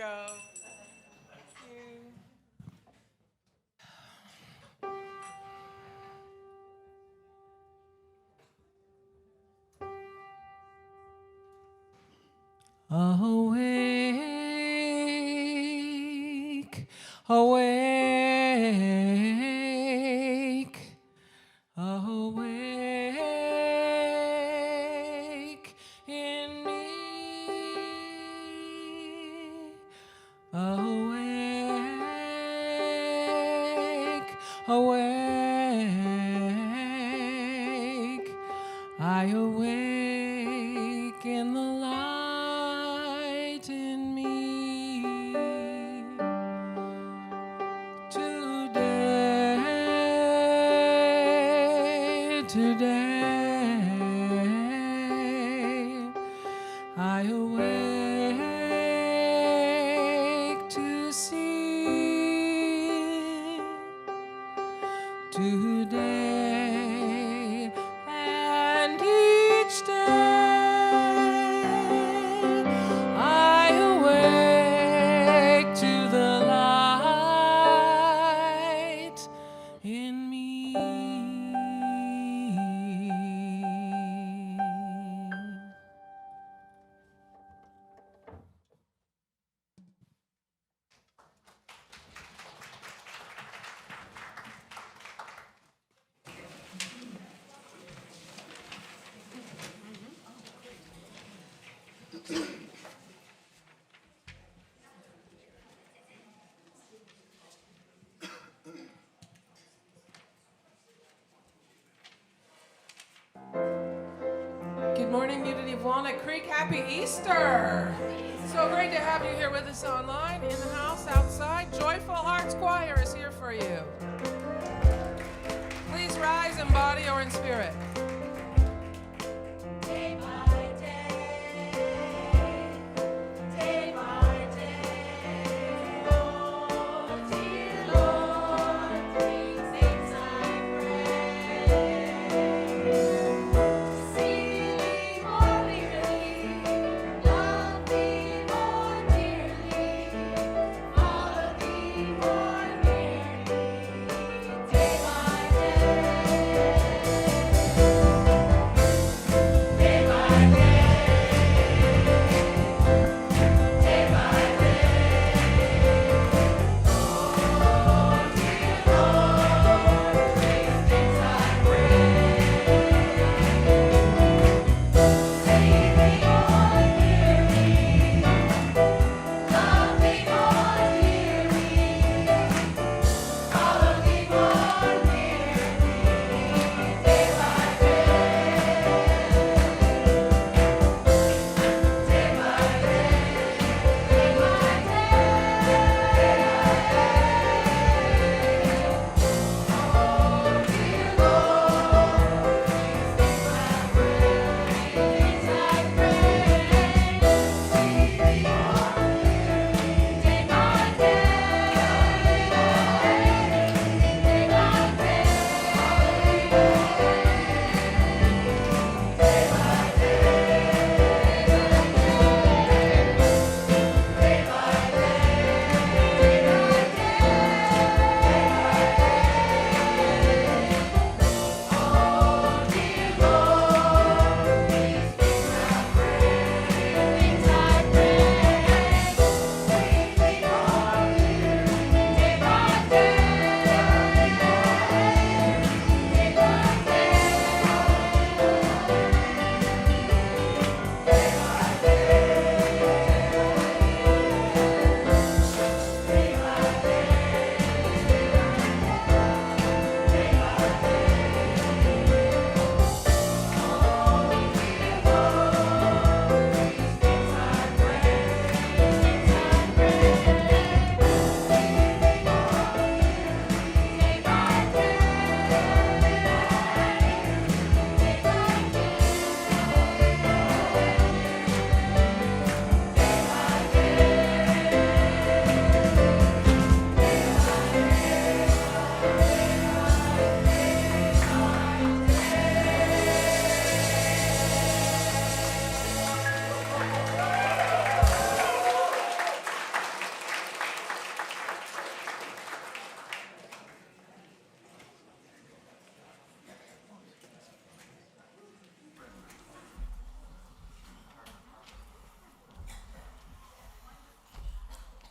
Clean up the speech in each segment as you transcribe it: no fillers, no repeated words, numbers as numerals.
go. Thank you. Awake, awake, awake in me. Awake, awake, I awake in the light in me. Today, I awake to see. Today and each day, I awake to the light in me. Good morning, Unity of Walnut Creek. Happy Easter. So great to have you here with us online, in the house, outside. Joyful Hearts Choir is here for you. Please rise in body or in spirit. Day by day, day by day, Lord, dear Lord, brings things I pray. See thee more clearly, love thee more dearly, follow thee more nearly, day by day.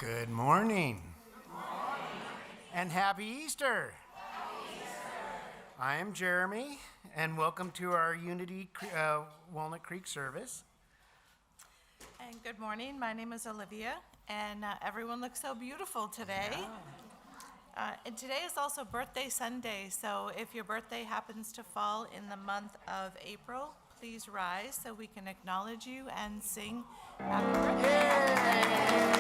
Good morning. And happy Easter. I am Jeremy, and welcome to our Unity Walnut Creek service. And good morning, my name is Olivia, and everyone looks so beautiful today. And today is also birthday Sunday, so if your birthday happens to fall in the month of April, please rise so we can acknowledge you and sing happy birthday.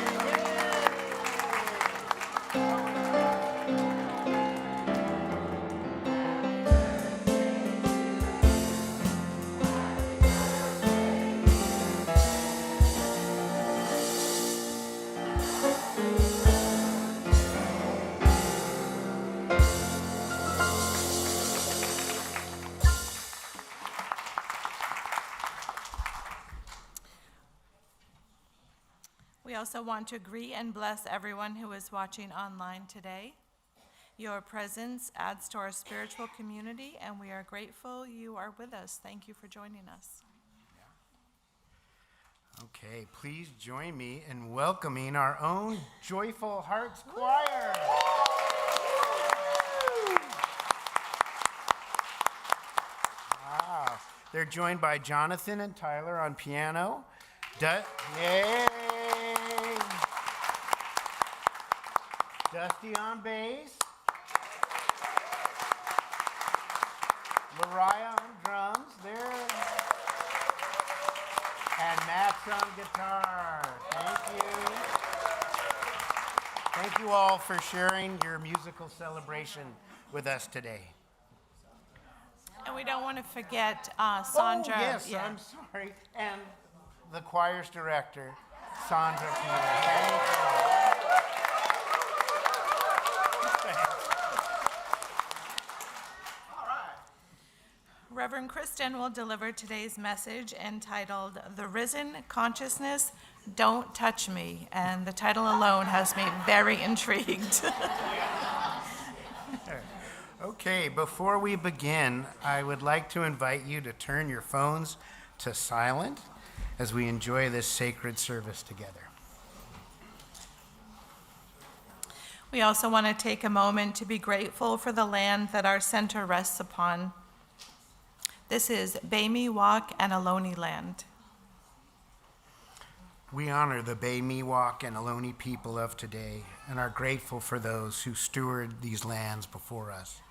We also want to greet and bless everyone who is watching online today. Your presence adds to our spiritual community, and we are grateful you are with us. Thank you for joining us. Okay, please join me in welcoming our own Joyful Hearts Choir. Wow. They're joined by Jonathan and Tyler on piano. Yay! Dusty on bass. Mariah on drums. There. And Max on guitar. Thank you. Thank you all for sharing your musical celebration with us today. And we don't want to forget Sandra. Oh, yes, Yeah. I'm sorry. And the choir's director, Sandra Peter. Thank you. Reverend Kristen will deliver today's message entitled, The Risen Consciousness, Don't Touch Me. And the title alone has me very intrigued. Okay, before we begin, I would like to invite you to turn your phones to silent as we enjoy this sacred service together. We also want to take a moment to be grateful for the land that our center rests upon. This is Bay-Miwok and Ohlone land. We honor the Bay-Miwok and Ohlone people of today and are grateful for those who steward these lands before us.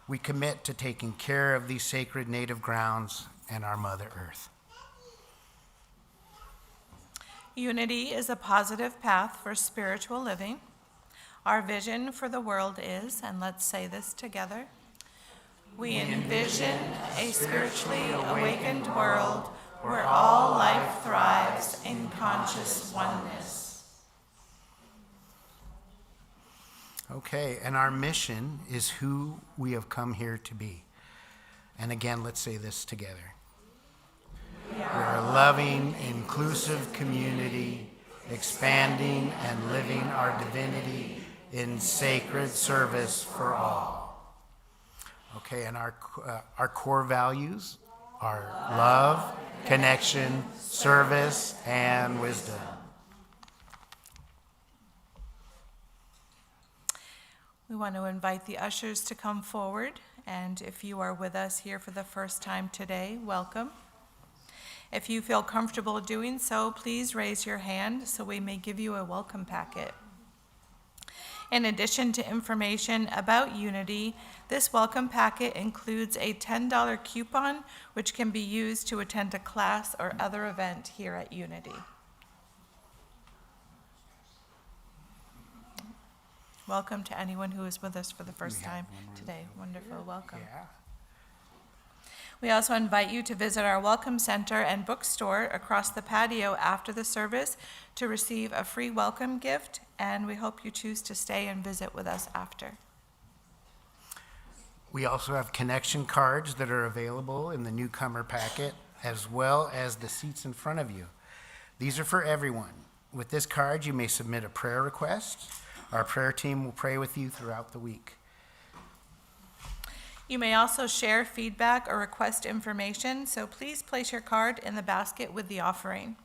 We commit to taking care of these sacred native grounds and our Mother Earth. Unity is a positive path for spiritual living. Our vision for the world is, and let's say this together, we envision a spiritually awakened world where all life thrives in conscious oneness. Okay, and our mission is who we have come here to be. And again, let's say this together. We're a loving, inclusive community, expanding and living our divinity in sacred service for all. Okay, and our core values are love, connection, service, and wisdom. We want to invite the ushers to come forward, and if you are with us here for the first time today, welcome. If you feel comfortable doing so, please raise your hand so we may give you a welcome packet. In addition to information about Unity, this welcome packet includes a $10 coupon which can be used to attend a class or other event here at Unity. Welcome to anyone who is with us for the first time today. Wonderful, welcome. Yeah. We also invite you to visit our Welcome Center and bookstore across the patio after the service to receive a free welcome gift, and we hope you choose to stay and visit with us after. We also have connection cards that are available in the newcomer packet, as well as the seats in front of you. These are for everyone. With this card, you may submit a prayer request. Our prayer team will pray with you throughout the week. You may also share feedback or request information, so please place your card in the basket with the offering.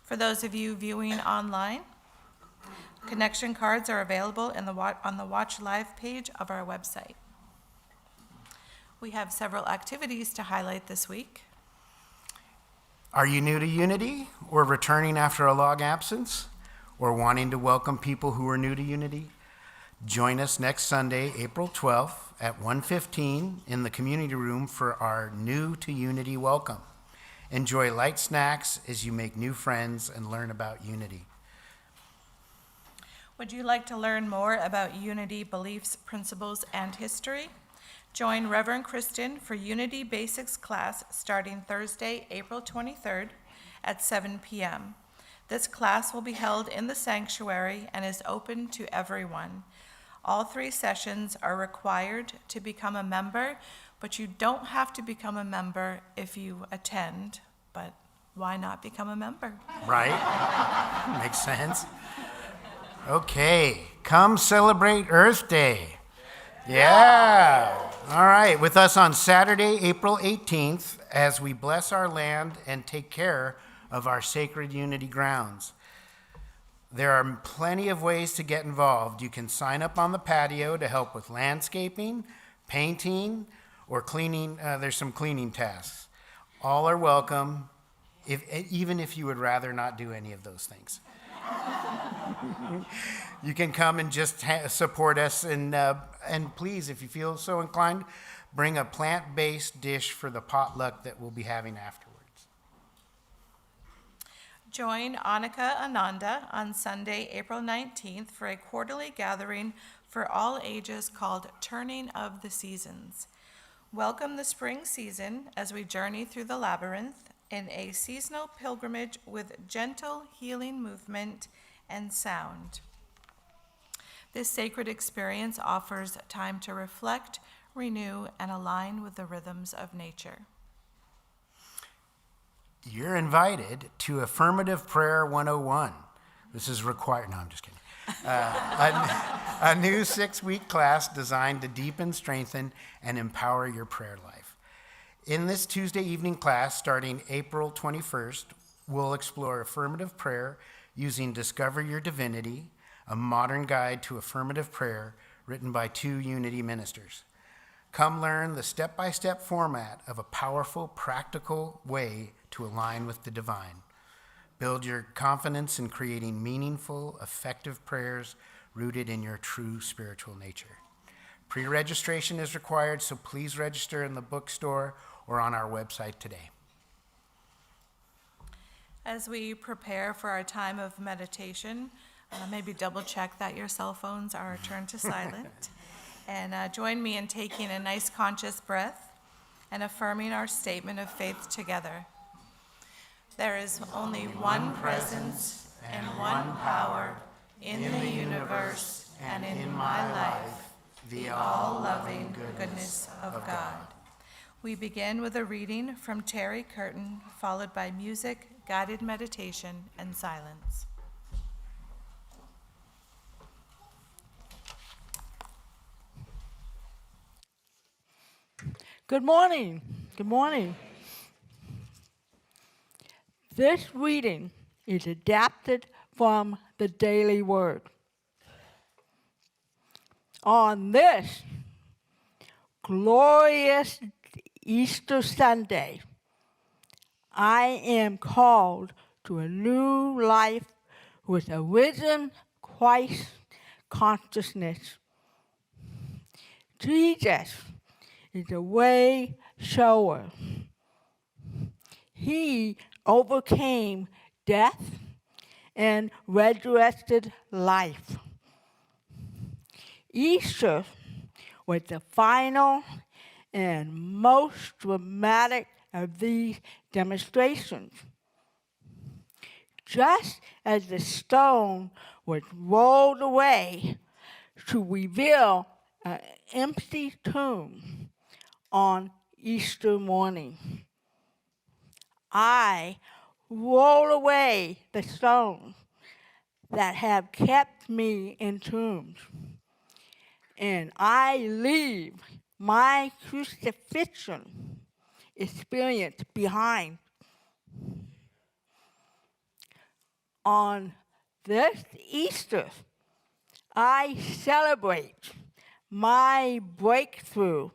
For those of you viewing online, connection cards are available on the Watch Live page of our website. We have several activities to highlight this week. Are you new to Unity or returning after a long absence or wanting to welcome people who are new to Unity? Join us next Sunday, April 12th at 1:15 in the community room for our new to Unity welcome. Enjoy light snacks as you make new friends and learn about Unity. Would you like to learn more about Unity beliefs, principles, and history? Join Reverend Kristen for Unity Basics class starting Thursday, April 23rd at 7 p.m. This class will be held in the sanctuary and is open to everyone. All 3 sessions are required to become a member, but you don't have to become a member if you attend, but why not become a member? Right? Makes sense. Okay, come celebrate Earth Day. Yeah. All right, with us on Saturday, April 18th, as we bless our land and take care of our sacred Unity grounds. There are plenty of ways to get involved. You can sign up on the patio to help with landscaping, painting, or cleaning. There's some cleaning tasks. All are welcome, even if you would rather not do any of those things. You can come and just support us, and please, if you feel so inclined, bring a plant-based dish for the potluck that we'll be having afterwards. Join Annika Ananda on Sunday, April 19th for a quarterly gathering for all ages called Turning of the Seasons. Welcome the spring season as we journey through the labyrinth in a seasonal pilgrimage with gentle healing movement and sound. This sacred experience offers time to reflect, renew, and align with the rhythms of nature. You're invited to Affirmative Prayer 101. This is required. No, I'm just kidding. A new 6-week class designed to deepen, strengthen, and empower your prayer life. In this Tuesday evening class, starting April 21st, we'll explore affirmative prayer using Discover Your Divinity, a modern guide to affirmative prayer written by 2 Unity ministers. Come learn the step-by-step format of a powerful, practical way to align with the divine. Build your confidence in creating meaningful, effective prayers rooted in your true spiritual nature. Pre-registration is required, so please register in the bookstore or on our website today. As we prepare for our time of meditation, maybe double check that your cell phones are turned to silent. And join me in taking a nice conscious breath and affirming our statement of faith together. There is only one presence and one power in the universe and in my life, the all-loving goodness of God. We begin with a reading from Terry Curtin, followed by music, guided meditation, and silence. Good morning. Good morning. This reading is adapted from the Daily Word. On this glorious Easter Sunday, I am called to a new life with a risen Christ consciousness. Jesus is a way shower. He overcame death and resurrected life. Easter was the final and most dramatic of these demonstrations. Just as the stone was rolled away to reveal an empty tomb on Easter morning, I roll away the stones that have kept me entombed, and I leave my crucifixion experience behind. on this Easter, I celebrate my breakthrough.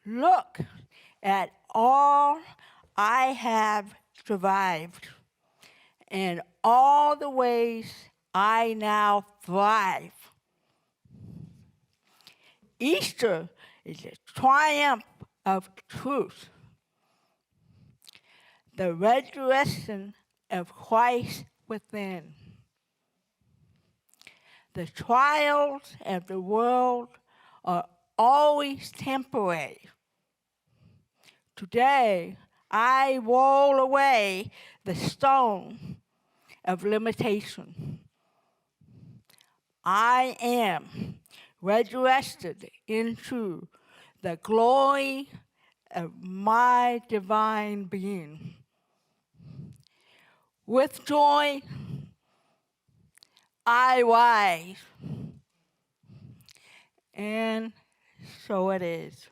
Look at all I have survived and all the ways I now thrive. Easter is a triumph of truth, the resurrection of Christ within. The trials of the world are always temporary. Today, I roll away the stone of limitation. I am resurrected into the glory of my divine being. With joy, I rise, and so it is.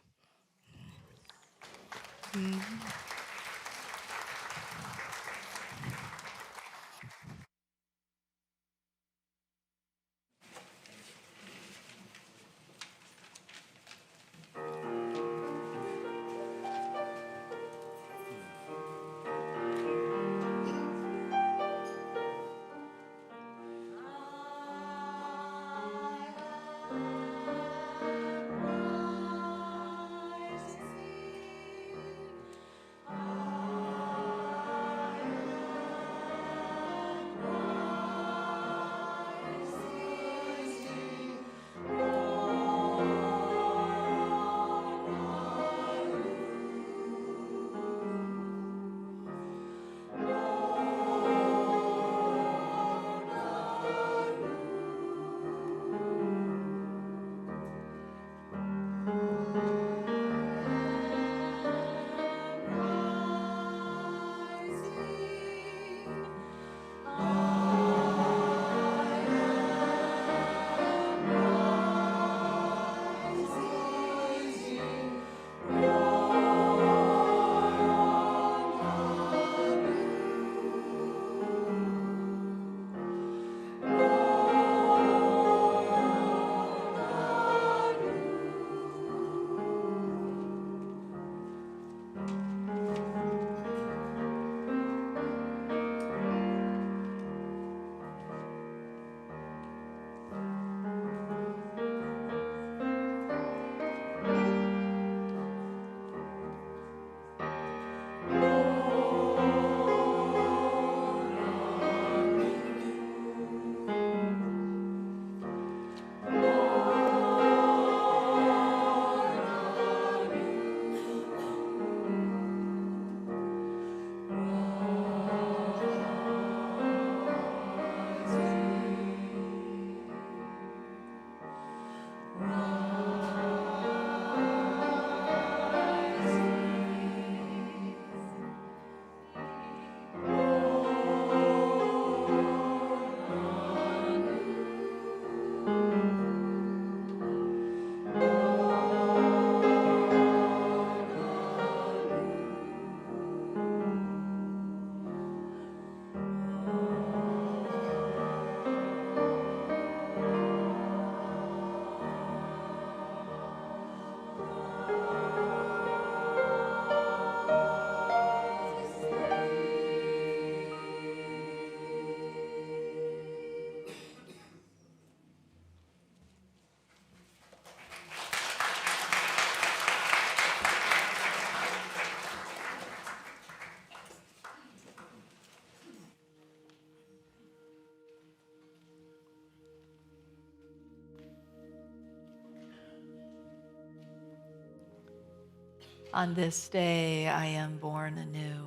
On this day, I am born anew.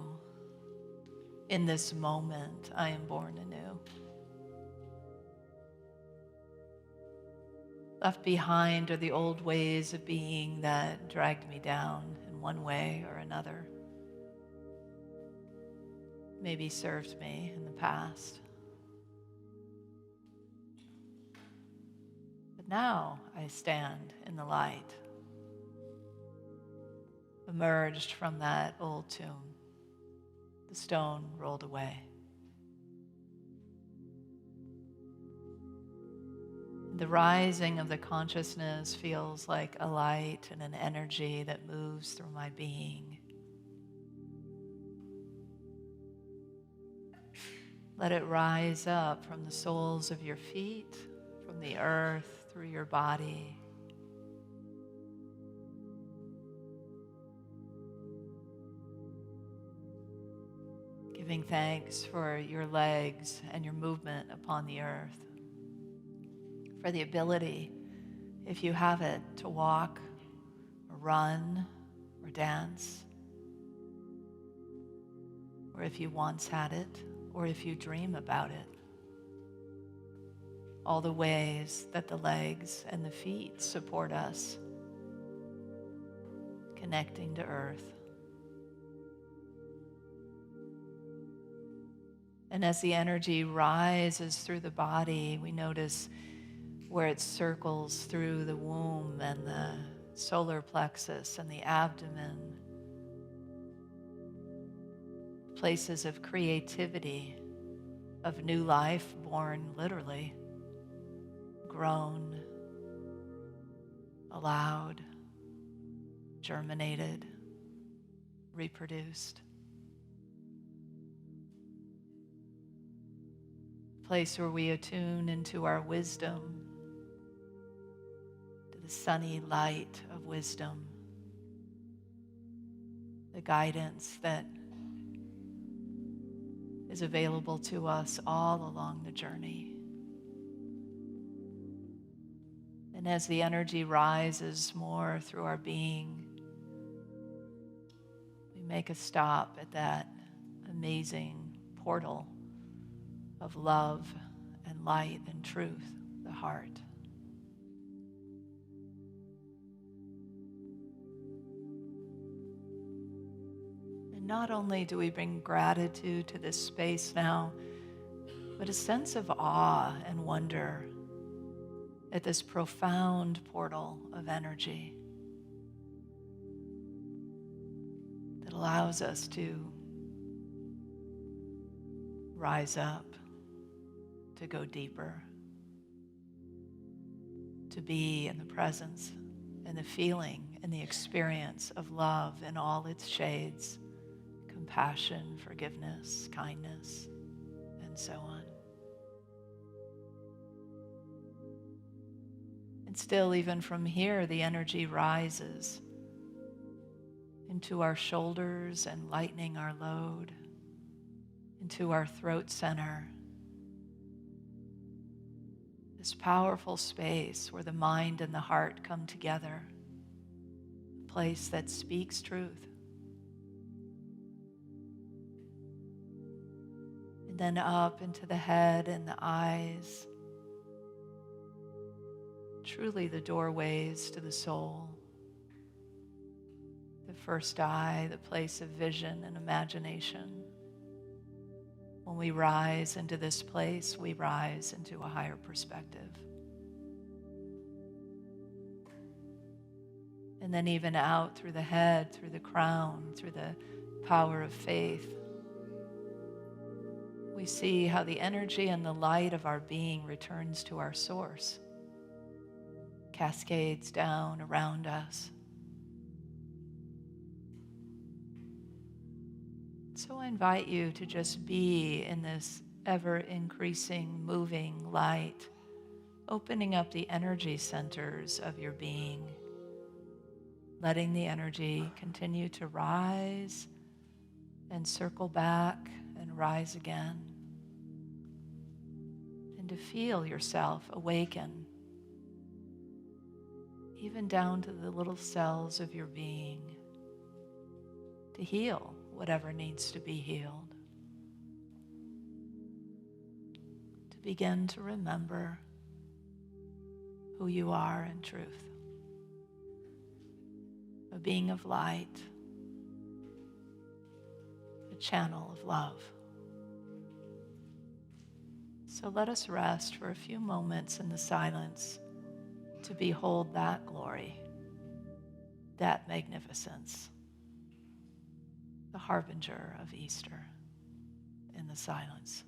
In this moment, I am born anew. Left behind are the old ways of being that dragged me down in one way or another. Maybe served me in the past. But now I stand in the light, emerged from that old tomb, the stone rolled away. The rising of the consciousness feels like a light and an energy that moves through my being. Let it rise up from the soles of your feet, from the earth, through your body. Giving thanks for your legs and your movement upon the earth, for the ability, if you have it, to walk or run or dance, or if you once had it, or if you dream about it. All the ways that the legs and the feet support us, connecting to earth. And as the energy rises through the body, we notice where it circles through the womb and the solar plexus and the abdomen. Places of creativity, of new life born literally, grown, allowed, germinated, reproduced. Place where we attune into our wisdom, to the sunny light of wisdom, the guidance that is available to us all along the journey. And as the energy rises more through our being, we make a stop at that amazing portal of love and light and truth, the heart. And not only do we bring gratitude to this space now, but a sense of awe and wonder at this profound portal of energy that allows us to rise up, to go deeper, to be in the presence and the feeling and the experience of love in all its shades, compassion, forgiveness, kindness, and so on. And still, even from here, the energy rises into our shoulders and lightening our load, into our throat center, this powerful space where the mind and the heart come together, a place that speaks truth. And then up into the head and the eyes, truly the doorways to the soul. The first eye, the place of vision and imagination. When we rise into this place, we rise into a higher perspective. And then even out through the head, through the crown, through the power of faith, we see how the energy and the light of our being returns to our source, cascades down around us. So I invite you to just be in this ever-increasing, moving light, opening up the energy centers of your being, letting the energy continue to rise and circle back and rise again, and to feel yourself awaken, even down to the little cells of your being, to heal whatever needs to be healed, to begin to remember who you are in truth, a being of light, a channel of love. So let us rest for a few moments in the silence to behold that glory, that magnificence, the harbinger of Easter in the silence.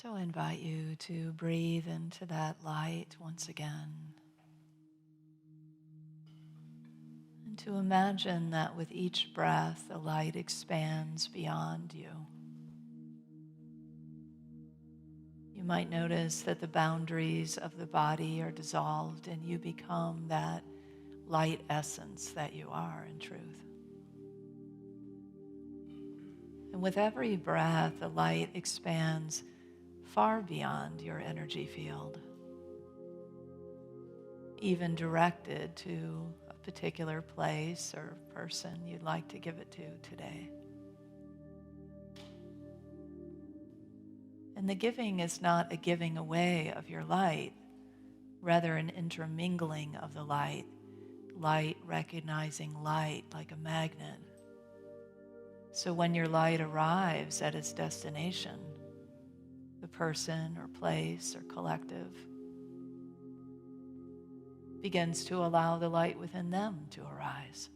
So I invite you to breathe into that light once again. And to imagine that with each breath, the light expands beyond you. You might notice that the boundaries of the body are dissolved and you become that light essence that you are in truth. And with every breath, the light expands far beyond your energy field, even directed to a particular place or person you'd like to give it to today. And the giving is not a giving away of your light, rather an intermingling of the light, light recognizing light like a magnet. So when your light arrives at its destination, the person or place or collective begins to allow the light within them to arise.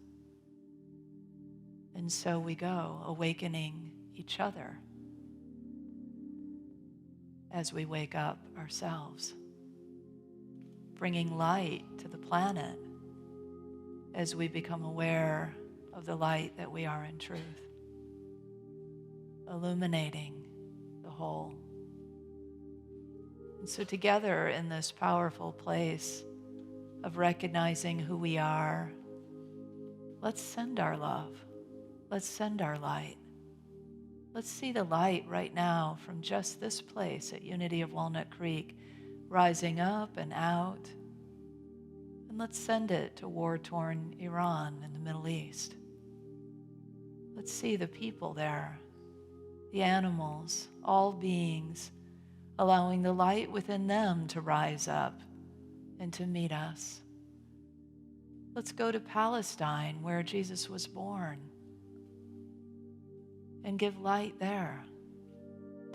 And so we go, awakening each other as we wake up ourselves, bringing light to the planet as we become aware of the light that we are in truth, illuminating the whole. And so together in this powerful place of recognizing who we are, let's send our love. Let's send our light. Let's see the light right now from just this place at Unity of Walnut Creek, rising up and out. And let's send it to war-torn Iran and the Middle East. Let's see the people there, the animals, all beings, allowing the light within them to rise up and to meet us. Let's go to Palestine, where Jesus was born, and give light there,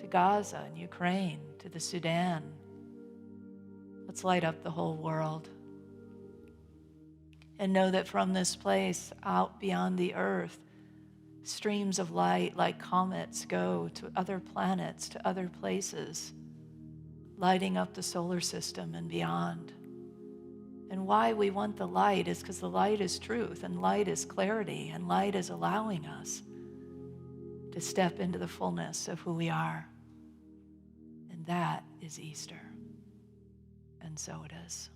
to Gaza and Ukraine, to the Sudan. Let's light up the whole world. And know that from this place, out beyond the earth, streams of light like comets go to other planets, to other places, lighting up the solar system and beyond. And why we want the light is because the light is truth, and light is clarity, and light is allowing us to step into the fullness of who we are. And that is Easter. And so it is.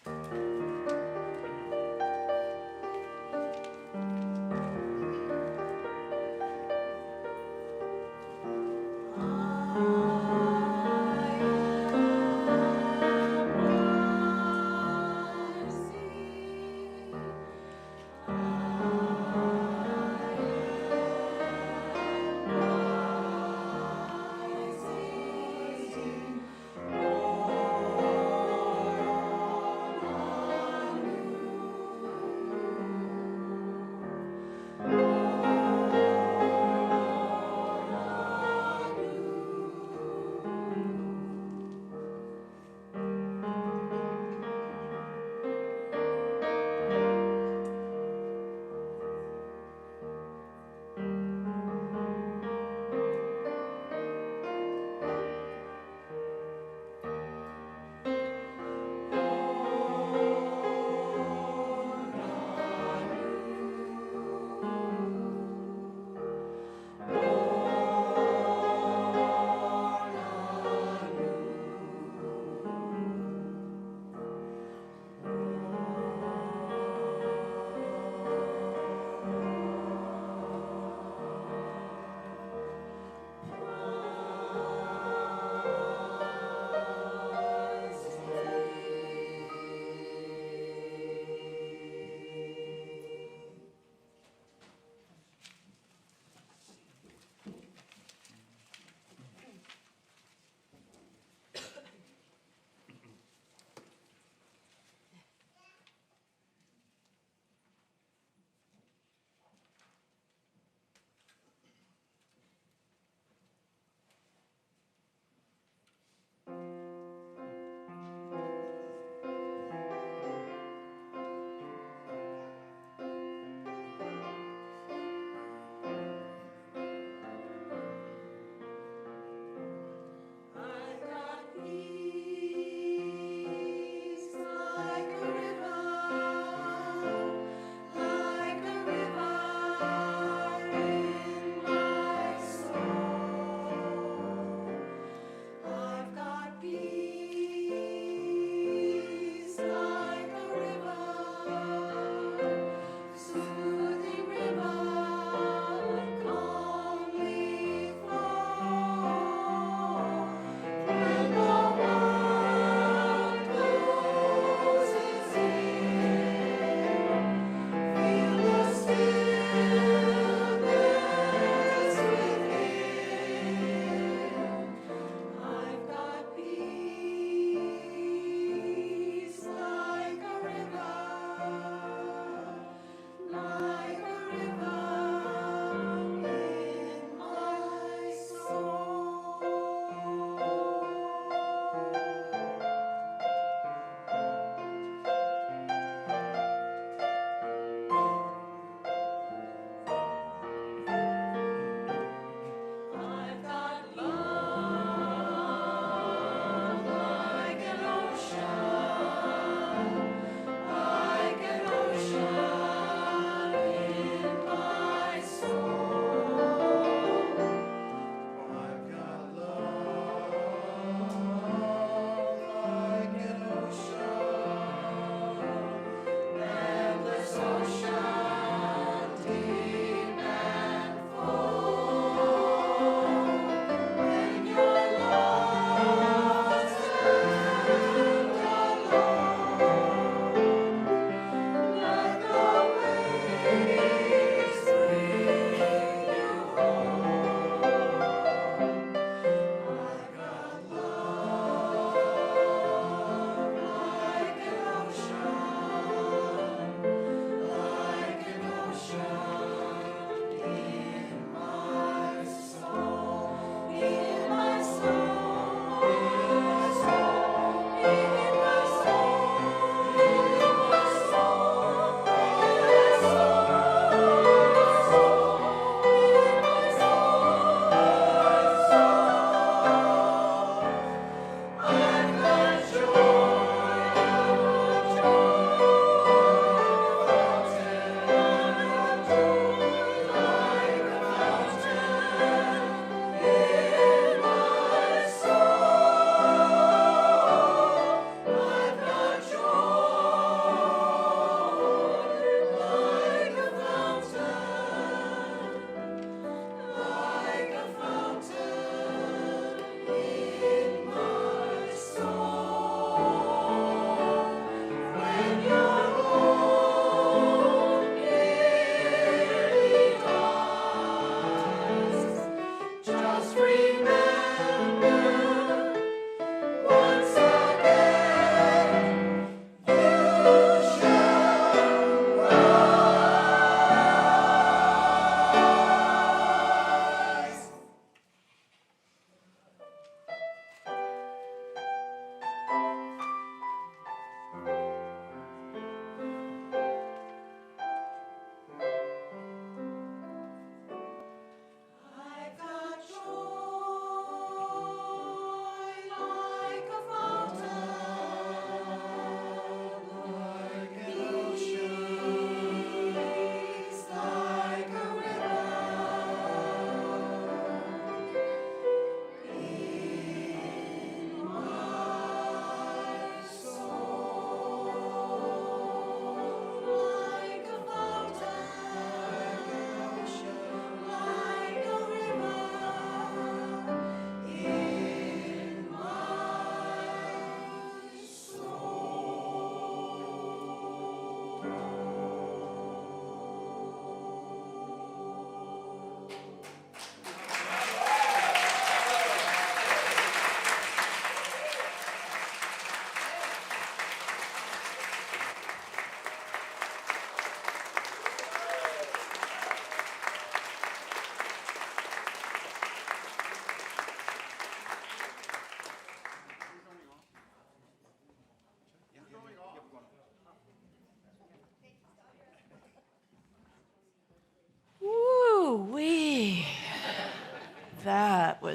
Mercy.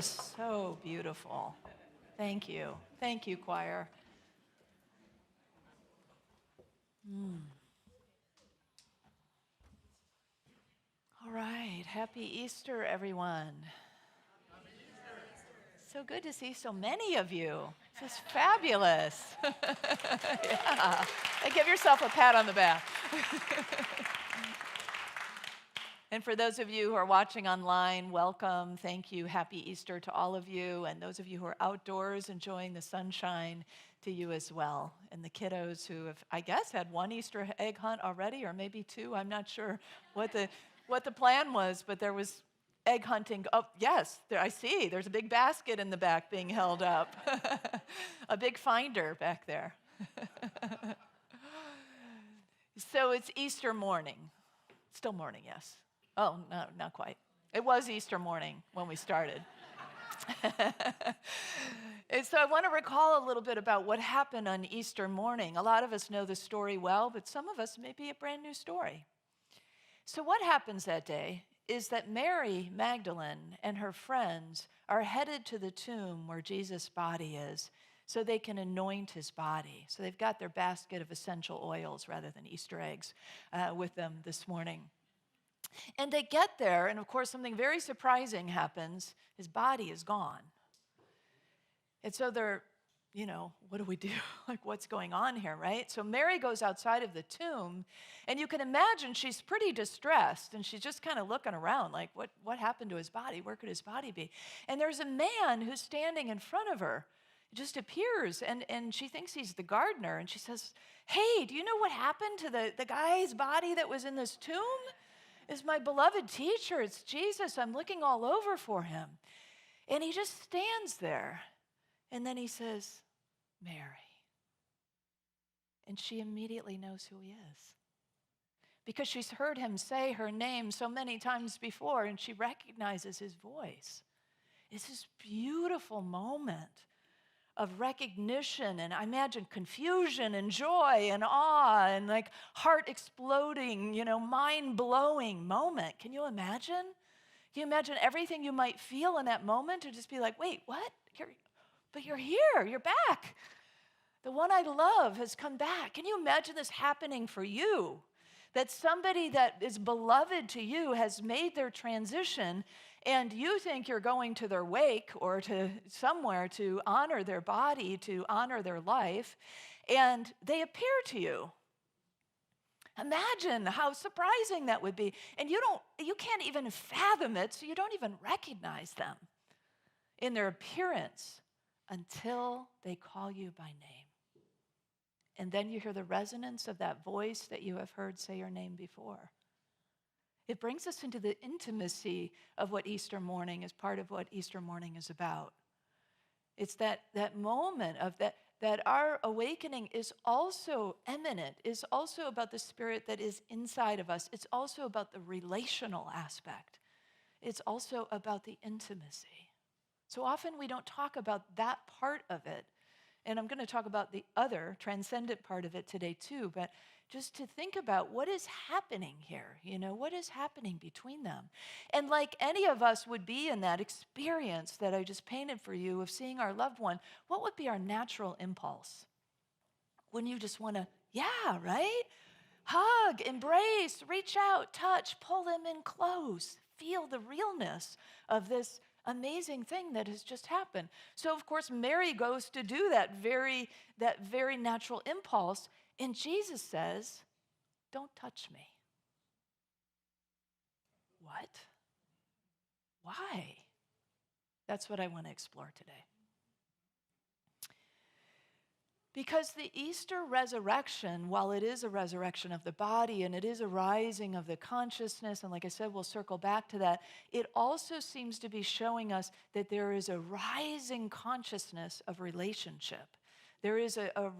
was so beautiful. Thank you. Thank you, choir. All right. Happy Easter, everyone. So good to see so many of you. This is fabulous. Yeah. Hey, give yourself a pat on the back. And for those of you who are watching online, welcome. Thank you. Happy Easter to all of you. And those of you who are outdoors enjoying the sunshine, to you as well. And the kiddos who have, I guess, had one Easter egg hunt already, or maybe two. I'm not sure what the plan was, but there was egg hunting. Oh, yes, there, I see. There's a big basket in the back being held up. A big finder back there. So it's Easter morning. Still morning, yes. Oh, no, not quite. It was Easter morning when we started. And so I want to recall a little bit about what happened on Easter morning. A lot of us know the story well, but some of us may be a brand new story. So what happens that day is that Mary Magdalene and her friends are headed to the tomb where Jesus' body is so they can anoint his body. So they've got their basket of essential oils rather than Easter eggs with them this morning. And they get there, and of course something very surprising happens. His body is gone. And so they're, what do we do? Like, what's going on here, right? So Mary goes outside of the tomb, and you can imagine she's pretty distressed, and she's just kind of looking around like, what happened to his body? Where could his body be? And there's a man who's standing in front of her. It just appears, and she thinks he's the gardener, and she says, hey, do you know what happened to the guy's body that was in this tomb? It's my beloved teacher. It's Jesus. I'm looking all over for him. And he just stands there. And then he says, Mary. And she immediately knows who he is. Because she's heard him say her name so many times before, and she recognizes his voice. It's this beautiful moment of recognition, and I imagine confusion and joy and awe and like heart exploding, mind-blowing moment. Can you imagine? Can you imagine everything you might feel in that moment to just be like, wait, what? But you're here, you're back. The one I love has come back. Can you imagine this happening for you? That somebody that is beloved to you has made their transition, and you think you're going to their wake or to somewhere to honor their body, to honor their life, and they appear to you. Imagine how surprising that would be. And you can't even fathom it, so you don't even recognize them in their appearance until they call you by name. And then you hear the resonance of that voice that you have heard say your name before. It brings us into the intimacy of what Easter morning is part of what Easter morning is about. It's that moment of that our awakening is also eminent, is also about the spirit that is inside of us. It's also about the relational aspect. It's also about the intimacy. So often we don't talk about that part of it. And I'm going to talk about the other transcendent part of it today too, but just to think about what is happening here, what is happening between them. And like any of us would be in that experience that I just painted for you of seeing our loved one, what would be our natural impulse? Wouldn't you just want to, yeah, right? Hug, embrace, reach out, touch, pull them in close, feel the realness of this amazing thing that has just happened. So of course Mary goes to do that very natural impulse, and Jesus says, don't touch me. What? Why? That's what I want to explore today. Because the Easter resurrection, while it is a resurrection of the body and it is a rising of the consciousness, and like I said, we'll circle back to that, it also seems to be showing us that there is a rising consciousness of relationship. There is a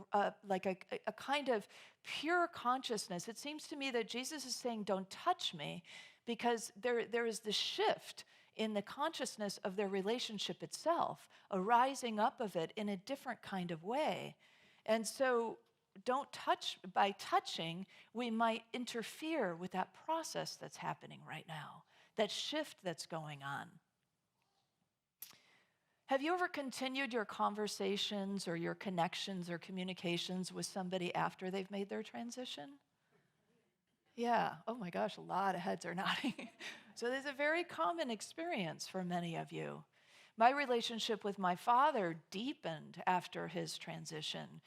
kind of pure consciousness. It seems to me that Jesus is saying, don't touch me, because there is the shift in the consciousness of their relationship itself, a rising up of it in a different kind of way. And so don't touch, by touching, we might interfere with that process that's happening right now, that shift that's going on. Have you ever continued your conversations or your connections or communications with somebody after they've made their transition? Yeah. Oh my gosh, a lot of heads are nodding. So there's a very common experience for many of you. My relationship with my father deepened after his transition.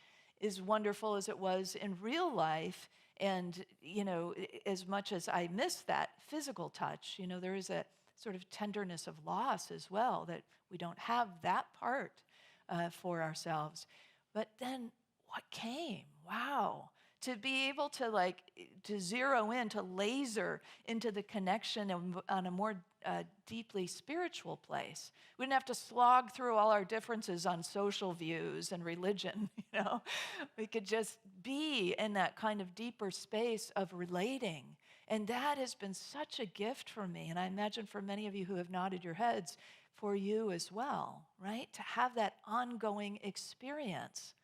As wonderful as it was in real life, and, as much as I miss that physical touch, there is a sort of tenderness of loss as well, that we don't have that part for ourselves. But then what came? Wow. To be able to to zero in, to laser into the connection on a more deeply spiritual place. We didn't have to slog through all our differences on social views and religion, We could just be in that kind of deeper space of relating. And that has been such a gift for me. And I imagine for many of you who have nodded your heads, for you as well, right? To have that ongoing experience.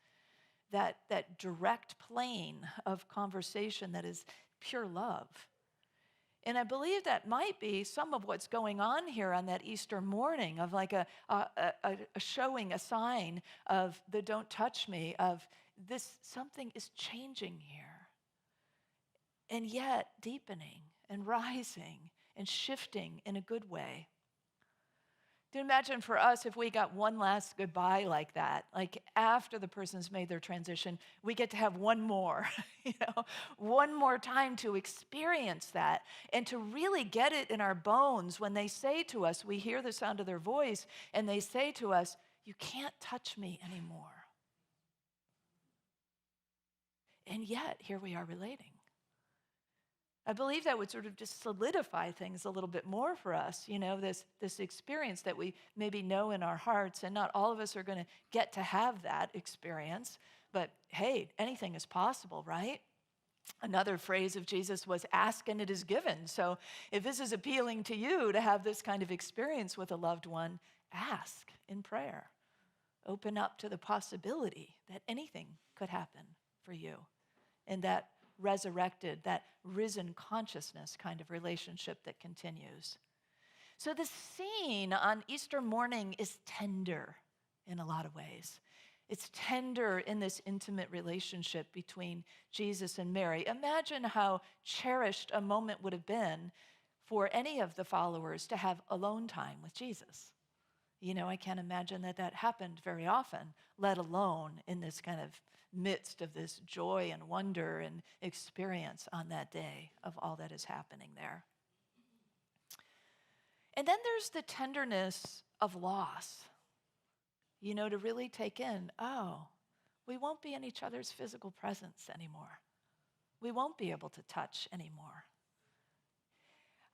That direct plane of conversation that is pure love. And I believe that might be some of what's going on here on that Easter morning, of like a showing, a sign of the don't touch me, of this, something is changing here. And yet deepening and rising and shifting in a good way. Do you imagine for us if we got one last goodbye like that, like after the person's made their transition, we get to have one more, one more time to experience that and to really get it in our bones when they say to us, we hear the sound of their voice and they say to us, you can't touch me anymore. And yet, here we are relating. I believe that would sort of just solidify things a little bit more for us, this experience that we maybe know in our hearts, and not all of us are going to get to have that experience, but hey, anything is possible, right? Another phrase of Jesus was, ask and it is given. So if this is appealing to you to have this kind of experience with a loved one, ask in prayer. Open up to the possibility that anything could happen for you, and that resurrected, that risen consciousness kind of relationship that continues. So the scene on Easter morning is tender in a lot of ways. It's tender in this intimate relationship between Jesus and Mary. Imagine how cherished a moment would have been for any of the followers to have alone time with Jesus. I can't imagine that happened very often, let alone in this kind of midst of this joy and wonder and experience on that day of all that is happening there. And then there's the tenderness of loss, to really take in, we won't be in each other's physical presence anymore. We won't be able to touch anymore.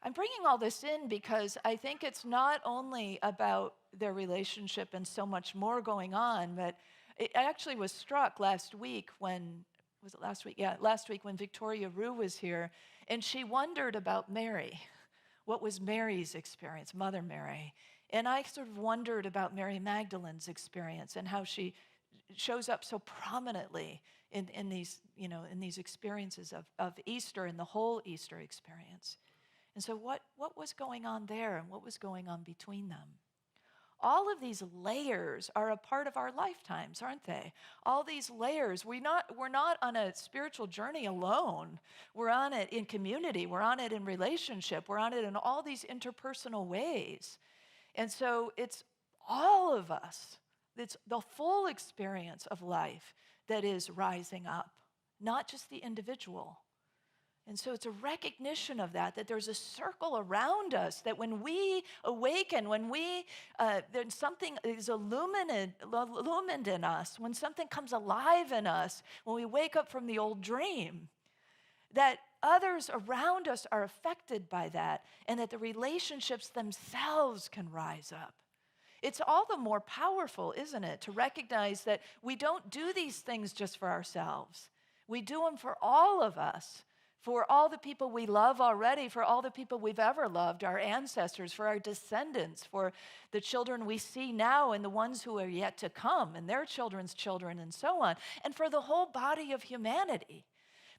I'm bringing all this in because I think it's not only about their relationship and so much more going on, but I actually was struck last week when Victoria Rue was here, and she wondered about Mary. What was Mary's experience, Mother Mary? And I sort of wondered about Mary Magdalene's experience and how she shows up so prominently in these experiences of Easter and the whole Easter experience. And so what was going on there, and what was going on between them? All of these layers are a part of our lifetimes, aren't they? All these layers, we're not on a spiritual journey alone. We're on it in community. We're on it in relationship. We're on it in all these interpersonal ways. And so it's all of us. It's the full experience of life that is rising up, not just the individual. And so it's a recognition of that there's a circle around us, that when we awaken, when there's something is illumined in us, when something comes alive in us, when we wake up from the old dream, that others around us are affected by that, and that the relationships themselves can rise up. It's all the more powerful, isn't it, to recognize that we don't do these things just for ourselves. We do them for all of us. For all the people we love already, for all the people we've ever loved, our ancestors, for our descendants, for the children we see now and the ones who are yet to come, and their children's children, and so on, and for the whole body of humanity.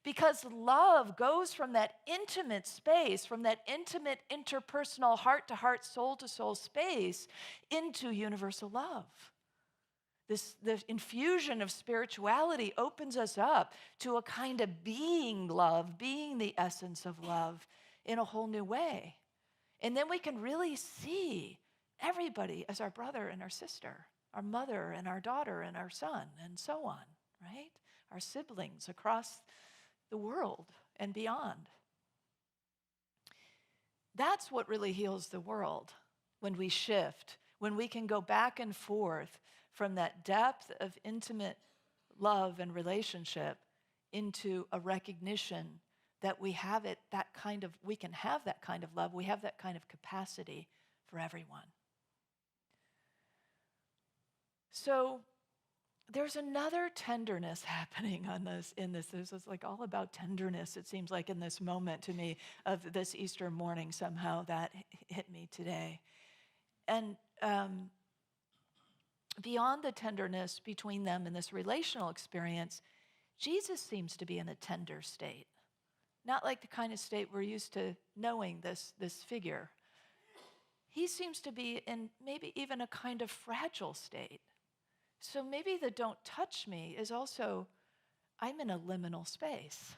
Because love goes from that intimate space, from that intimate interpersonal heart-to-heart, soul-to-soul space into universal love. The infusion of spirituality opens us up to a kind of being love, being the essence of love in a whole new way. And then we can really see everybody as our brother and our sister, our mother and our daughter and our son, and so on, right? Our siblings across the world and beyond. That's what really heals the world, when we shift, when we can go back and forth from that depth of intimate love and relationship into a recognition that we have it, we can have that kind of love, we have that kind of capacity for everyone. So there's another tenderness happening in this. This is like all about tenderness, it seems like, in this moment to me of this Easter morning. Somehow that hit me today. And beyond the tenderness between them in this relational experience, Jesus seems to be in a tender state. Not like the kind of state we're used to knowing this figure. He seems to be in maybe even a kind of fragile state. So maybe the don't touch me is also, I'm in a liminal space.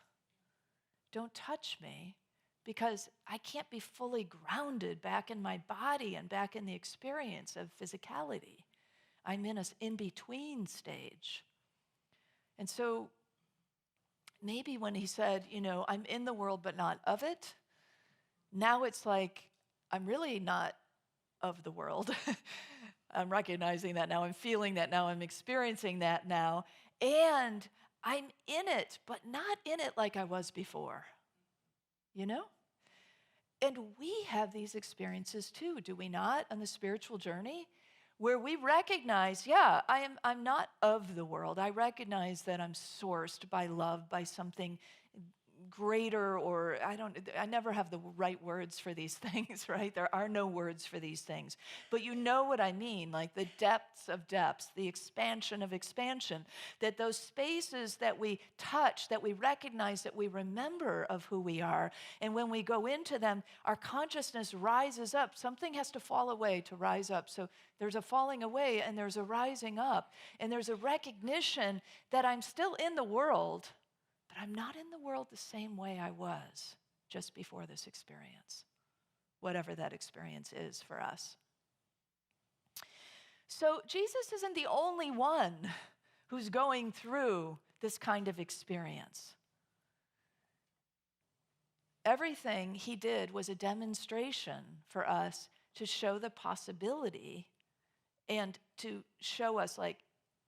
Don't touch me, because I can't be fully grounded back in my body and back in the experience of physicality. I'm in an in-between stage. And so maybe when he said, I'm in the world but not of it, now it's like, I'm really not of the world. I'm recognizing that now, I'm feeling that now, I'm experiencing that now, and I'm in it, but not in it like I was before, And we have these experiences too, do we not, on the spiritual journey, where we recognize, I'm not of the world. I recognize that I'm sourced by love, by something greater, or I never have the right words for these things, right? There are no words for these things. But you know what I mean, like the depths of depths, the expansion of expansion, that those spaces that we touch, that we recognize, that we remember of who we are, and when we go into them, our consciousness rises up. Something has to fall away to rise up. So there's a falling away and there's a rising up, and there's a recognition that I'm still in the world, but I'm not in the world the same way I was just before this experience, whatever that experience is for us. So Jesus isn't the only one who's going through this kind of experience. Everything he did was a demonstration for us to show the possibility and to show us, like,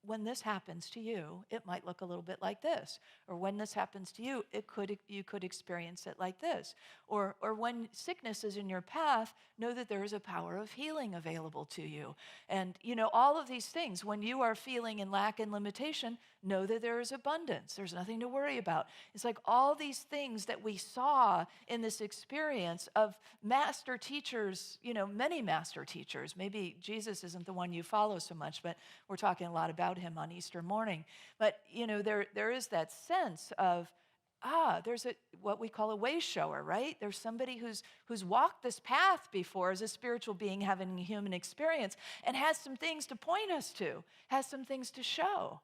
when this happens to you, it might look a little bit like this. Or when this happens to you, you could experience it like this. Or when sickness is in your path, know that there is a power of healing available to you. And, all of these things, when you are feeling in lack and limitation, know that there is abundance. There's nothing to worry about. It's like all these things that we saw in this experience of master teachers, many master teachers. Maybe Jesus isn't the one you follow so much, but we're talking a lot about him on Easter morning. But, there is that sense of, there's what we call a way shower, right? There's somebody who's walked this path before as a spiritual being having a human experience and has some things to point us to, has some things to show.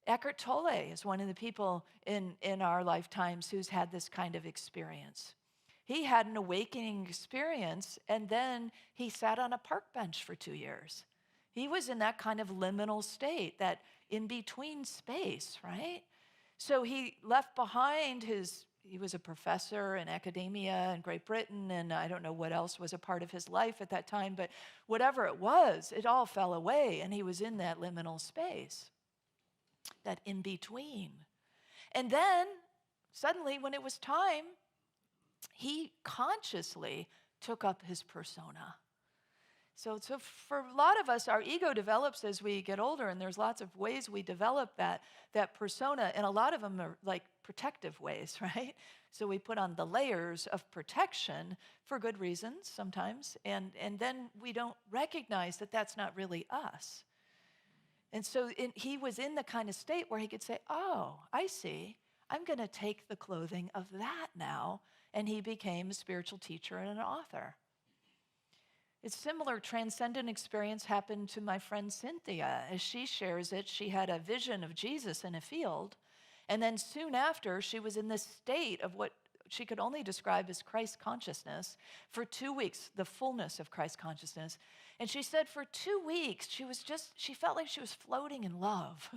Eckhart Tolle is one of the people in our lifetimes who's had this kind of experience. He had an awakening experience, and then he sat on a park bench for 2 years. He was in that kind of liminal state, that in-between space, right? So he left behind he was a professor in academia in Great Britain, and I don't know what else was a part of his life at that time, but whatever it was, it all fell away, and he was in that liminal space, that in-between. And then, suddenly, when it was time, he consciously took up his persona. So for a lot of us, our ego develops as we get older, and there's lots of ways we develop that persona, and a lot of them are like protective ways, right? So we put on the layers of protection for good reasons sometimes, and then we don't recognize that that's not really us. And so he was in the kind of state where he could say, I see. I'm going to take the clothing of that now. And he became a spiritual teacher and an author. A similar transcendent experience happened to my friend Cynthia. As she shares it, she had a vision of Jesus in a field. And then soon after, she was in this state of what she could only describe as Christ consciousness for 2 weeks, the fullness of Christ consciousness. And she said for 2 weeks, she felt like she was floating in love.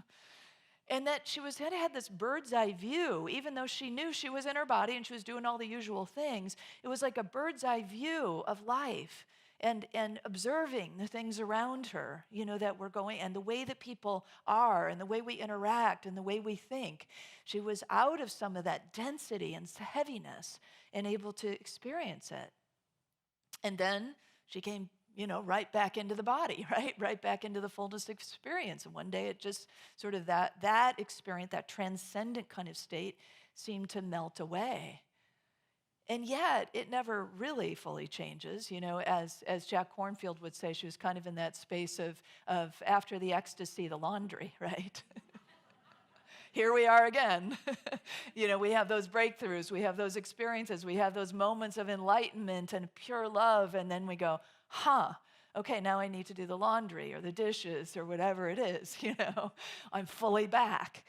And that she had this bird's eye view, even though she knew she was in her body and she was doing all the usual things. It was like a bird's eye view of life and observing the things around her, that were going, and the way that people are and the way we interact and the way we think. She was out of some of that density and heaviness and able to experience it. And then she came right back into the body, right back into the fullness experience. And one day it just sort of that experience, that transcendent kind of state seemed to melt away. And yet it never really fully changes. As Jack Kornfield would say, she was kind of in that space of after the ecstasy, the laundry, right? Here we are again. We have those breakthroughs, we have those experiences, we have those moments of enlightenment and pure love, and then we go, okay, now I need to do the laundry or the dishes or whatever it is, I'm fully back.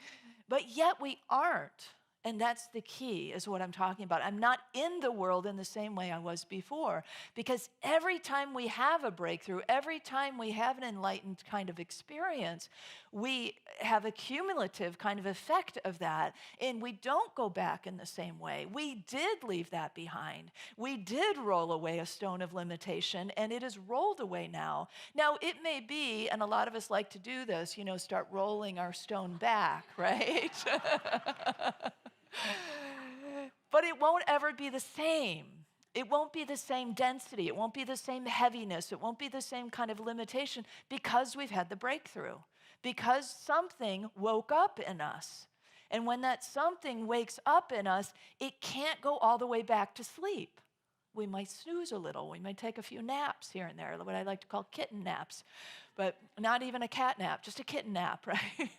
But yet we aren't. And that's the key, is what I'm talking about. I'm not in the world in the same way I was before, because every time we have a breakthrough, every time we have an enlightened kind of experience, we have a cumulative kind of effect of that, and we don't go back in the same way. We did leave that behind. We did roll away a stone of limitation, and it is rolled away now. Now, it may be, and a lot of us like to do this, start rolling our stone back, right? But it won't ever be the same. It won't be the same density. It won't be the same heaviness. It won't be the same kind of limitation because we've had the breakthrough, because something woke up in us. And when that something wakes up in us, it can't go all the way back to sleep. We might snooze a little. We might take a few naps here and there, what I like to call kitten naps, but not even a cat nap, just a kitten nap, right?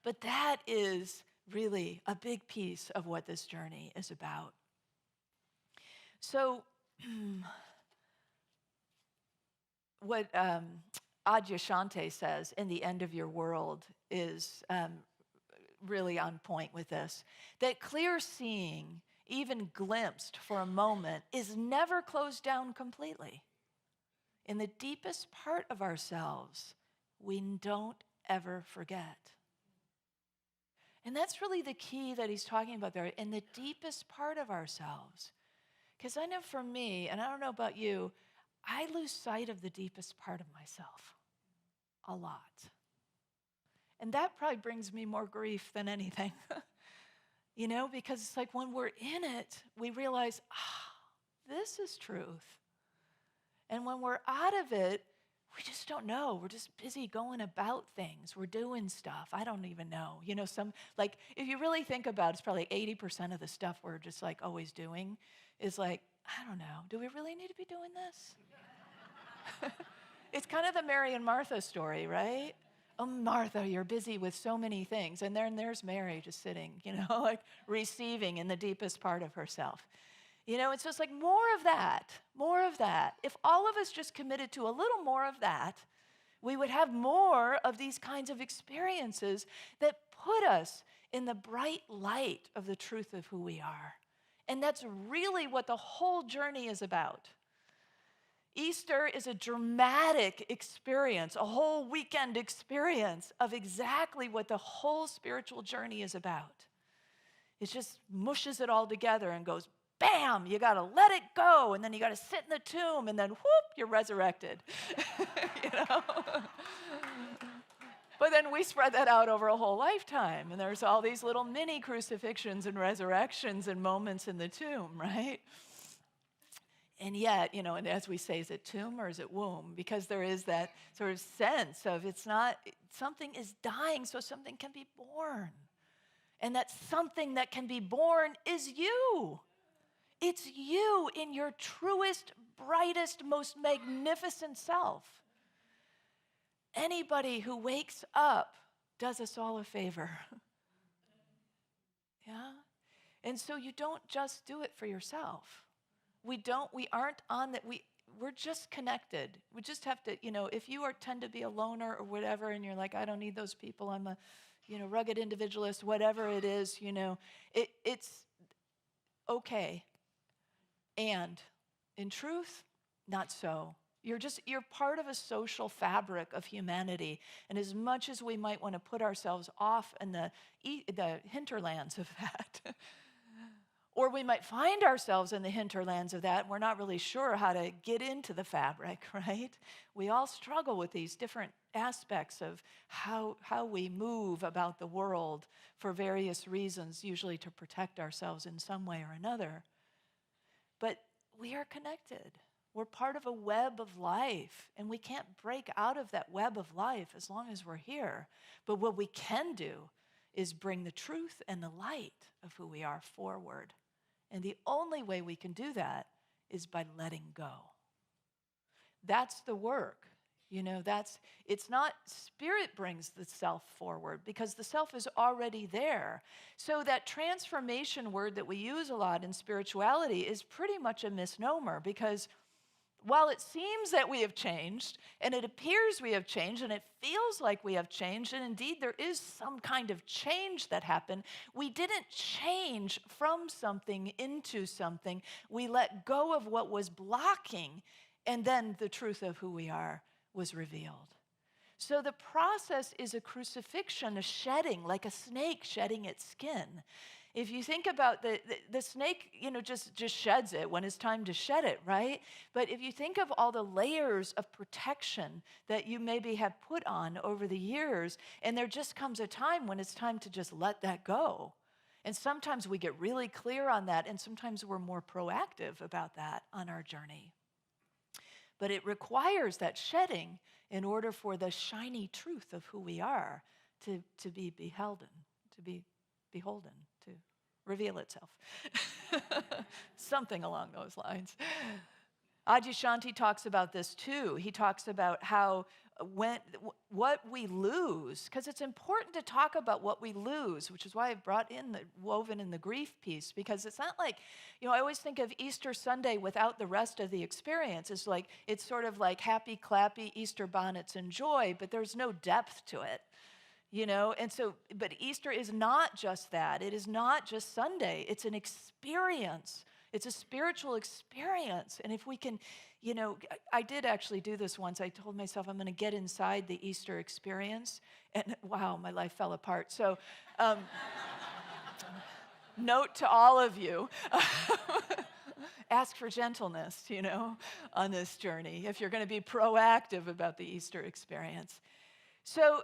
But that is really a big piece of what this journey is about. So what Adyashanti says in The End of Your World is really on point with this, that clear seeing, even glimpsed for a moment, is never closed down completely. In the deepest part of ourselves, we don't ever forget. And that's really the key that he's talking about there, in the deepest part of ourselves. Because I know for me, and I don't know about you, I lose sight of the deepest part of myself a lot. And that probably brings me more grief than anything. Because it's like when we're in it, we realize, this is truth. And when we're out of it, we just don't know. We're just busy going about things. We're doing stuff. I don't even know. If you really think about it, it's probably 80% of the stuff we're just always doing is I don't know. Do we really need to be doing this? It's kind of the Mary and Martha story, right? Oh, Martha, you're busy with so many things. And then there's Mary just sitting, receiving in the deepest part of herself. It's just more of that, more of that. If all of us just committed to a little more of that, we would have more of these kinds of experiences that put us in the bright light of the truth of who we are. And that's really what the whole journey is about. Easter is a dramatic experience, a whole weekend experience of exactly what the whole spiritual journey is about. It just mushes it all together and goes, bam, you got to let it go, and then you got to sit in the tomb, and then whoop, you're resurrected. But then we spread that out over a whole lifetime, and there's all these little mini crucifixions and resurrections and moments in the tomb, right? And yet, and as we say, is it tomb or is it womb? Because there is that sort of sense of it's not, something is dying so something can be born. And that something that can be born is you. It's you in your truest, brightest, most magnificent self. Anybody who wakes up does us all a favor. Yeah? And so you don't just do it for yourself. We aren't on that, we're just connected. We just have to, if you tend to be a loner or whatever, and you're like, I don't need those people, I'm a, rugged individualist, whatever it is, it's okay. And in truth, not so. You're part of a social fabric of humanity. And as much as we might want to put ourselves off in the hinterlands of that, or we might find ourselves in the hinterlands of that, we're not really sure how to get into the fabric, right? We all struggle with these different aspects of how we move about the world for various reasons, usually to protect ourselves in some way or another. But we are connected. We're part of a web of life, and we can't break out of that web of life as long as we're here. But what we can do is bring the truth and the light of who we are forward. And the only way we can do that is by letting go. That's the work. It's not spirit brings the self forward, because the self is already there. So that transformation word that we use a lot in spirituality is pretty much a misnomer, because while it seems that we have changed, and it appears we have changed, and it feels like we have changed, and indeed there is some kind of change that happened, we didn't change from something into something. We let go of what was blocking, and then the truth of who we are was revealed. So the process is a crucifixion, a shedding, like a snake shedding its skin. If you think about the snake, just sheds it when it's time to shed it, right? But if you think of all the layers of protection that you maybe have put on over the years, and there just comes a time when it's time to just let that go. And sometimes we get really clear on that, and sometimes we're more proactive about that on our journey. But it requires that shedding in order for the shiny truth of who we are to be beholden, to reveal itself. Something along those lines. Adyashanti talks about this too. He talks about how what we lose, because it's important to talk about what we lose, which is why I brought in woven in the grief piece, because it's not like, I always think of Easter Sunday without the rest of the experience. It's sort of like happy, clappy Easter bonnets and joy, but there's no depth to it. And so, but Easter is not just that. It is not just Sunday. It's an experience. It's a spiritual experience. And if we can, I did actually do this once. I told myself I'm going to get inside the Easter experience. And wow, my life fell apart. So, note to all of you, ask for gentleness, on this journey, if you're going to be proactive about the Easter experience. So,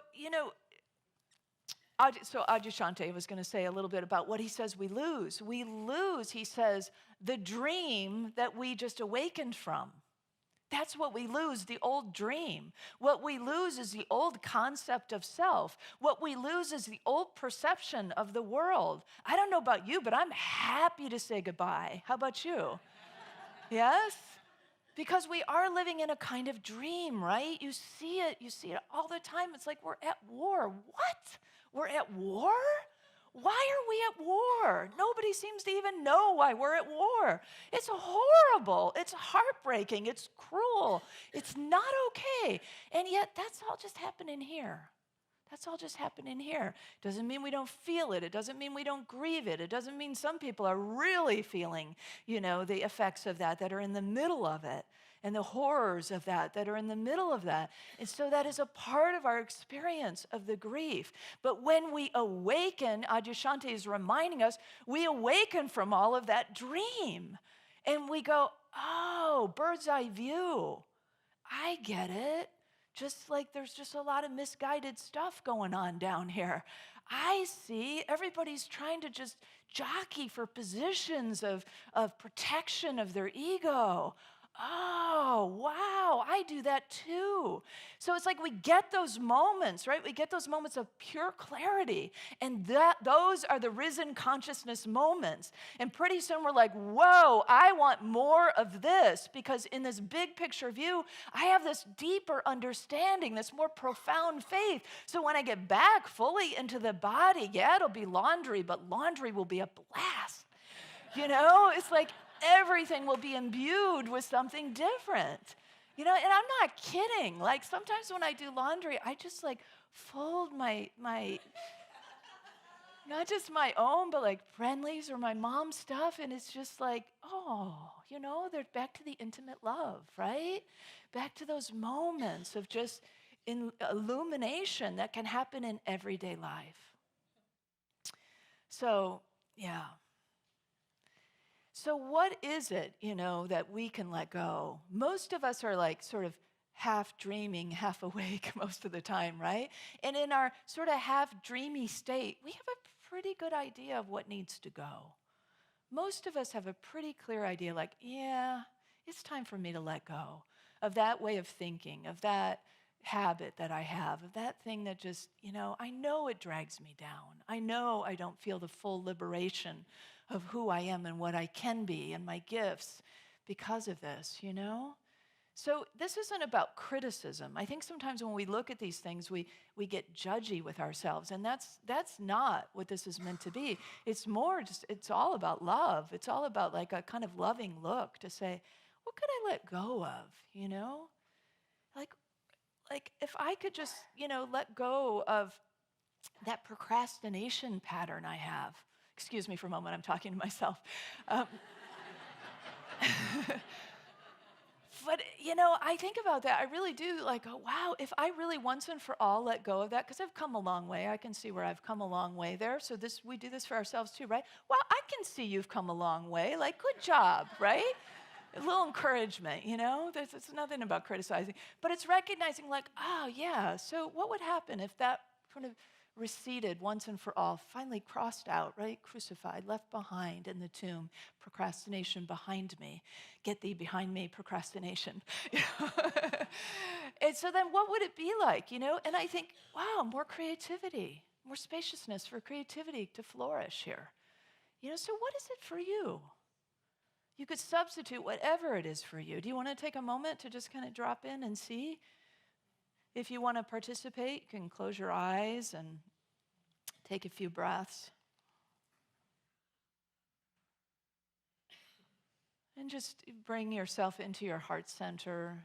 So Adyashanti was going to say a little bit about what he says we lose. We lose, he says, the dream that we just awakened from. That's what we lose, the old dream. What we lose is the old concept of self. What we lose is the old perception of the world. I don't know about you, but I'm happy to say goodbye. How about you? Yes? Because we are living in a kind of dream, right? You see it all the time. It's like we're at war. What? We're at war? Why are we at war? Nobody seems to even know why we're at war. It's horrible. It's heartbreaking. It's cruel. It's not okay. And yet that's all just happening here. That's all just happening here. Doesn't mean we don't feel it. It doesn't mean we don't grieve it. It doesn't mean some people are really feeling, the effects of that are in the middle of it, and the horrors of that are in the middle of that. And so that is a part of our experience of the grief. But when we awaken, Adyashanti is reminding us, we awaken from all of that dream. And we go, oh, bird's eye view. I get it. Just like there's just a lot of misguided stuff going on down here. I see everybody's trying to just jockey for positions of protection of their ego. Oh, wow, I do that too. So it's like we get those moments, right? We get those moments of pure clarity. And those are the risen consciousness moments. And pretty soon we're like, whoa, I want more of this, because in this big picture view, I have this deeper understanding, this more profound faith. So when I get back fully into the body, yeah, it'll be laundry, but laundry will be a blast. You know, it's like everything will be imbued with something different. You know, and I'm not kidding. Like sometimes when I do laundry, I just like fold my not just my own, but like Friendly's or my mom's stuff. And it's just like, oh, you know, they're back to the intimate love, right? Back to those moments of just illumination that can happen in everyday life. So, yeah. So what is it, you know, that we can let go? Most of us are like sort of half dreaming, half awake most of the time, right? And in our sort of half dreamy state, we have a pretty good idea of what needs to go. Most of us have a pretty clear idea, like, yeah, it's time for me to let go of that way of thinking, of that habit that I have, of that thing that just, you know, I know it drags me down. I know I don't feel the full liberation of who I am and what I can be and my gifts because of this, you know? So this isn't about criticism. I think sometimes when we look at these things, we get judgy with ourselves, and that's not what this is meant to be. It's more just, it's all about love. It's all about like a kind of loving look to say, what could I let go of, you know? Like if I could just, you know, let go of that procrastination pattern I have. Excuse me for a moment, I'm talking to myself. But, you know, I think about that. I really do, like, oh, wow, if I really once and for all let go of that, because I've come a long way. I can see where I've come a long way there. So we do this for ourselves too, right? Well, I can see you've come a long way. Like, good job, right? A little encouragement, you know? It's nothing about criticizing. But it's recognizing, like, oh, yeah, so what would happen if that kind of receded once and for all, finally crossed out, right? Crucified, left behind in the tomb, procrastination behind me. Get thee behind me, procrastination. And so then what would it be like, you know? And I think, wow, more creativity, more spaciousness for creativity to flourish here. You know, so what is it for you? You could substitute whatever it is for you. Do you want to take a moment to just kind of drop in and see? If you want to participate, you can close your eyes and take a few breaths. And just bring yourself into your heart center,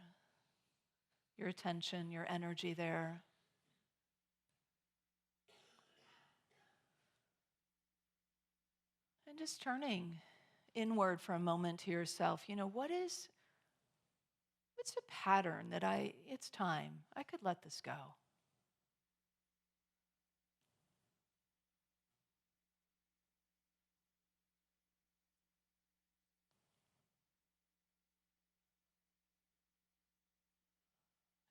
your attention, your energy there. And just turning inward for a moment to yourself. You know, what's a pattern that it's time. I could let this go.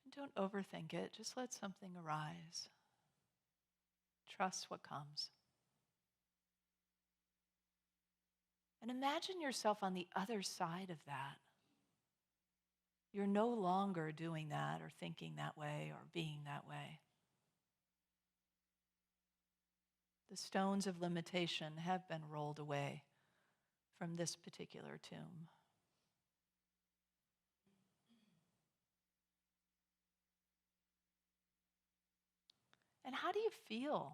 And don't overthink it. Just let something arise. Trust what comes. And imagine yourself on the other side of that. You're no longer doing that or thinking that way or being that way. The stones of limitation have been rolled away from this particular tomb. And how do you feel?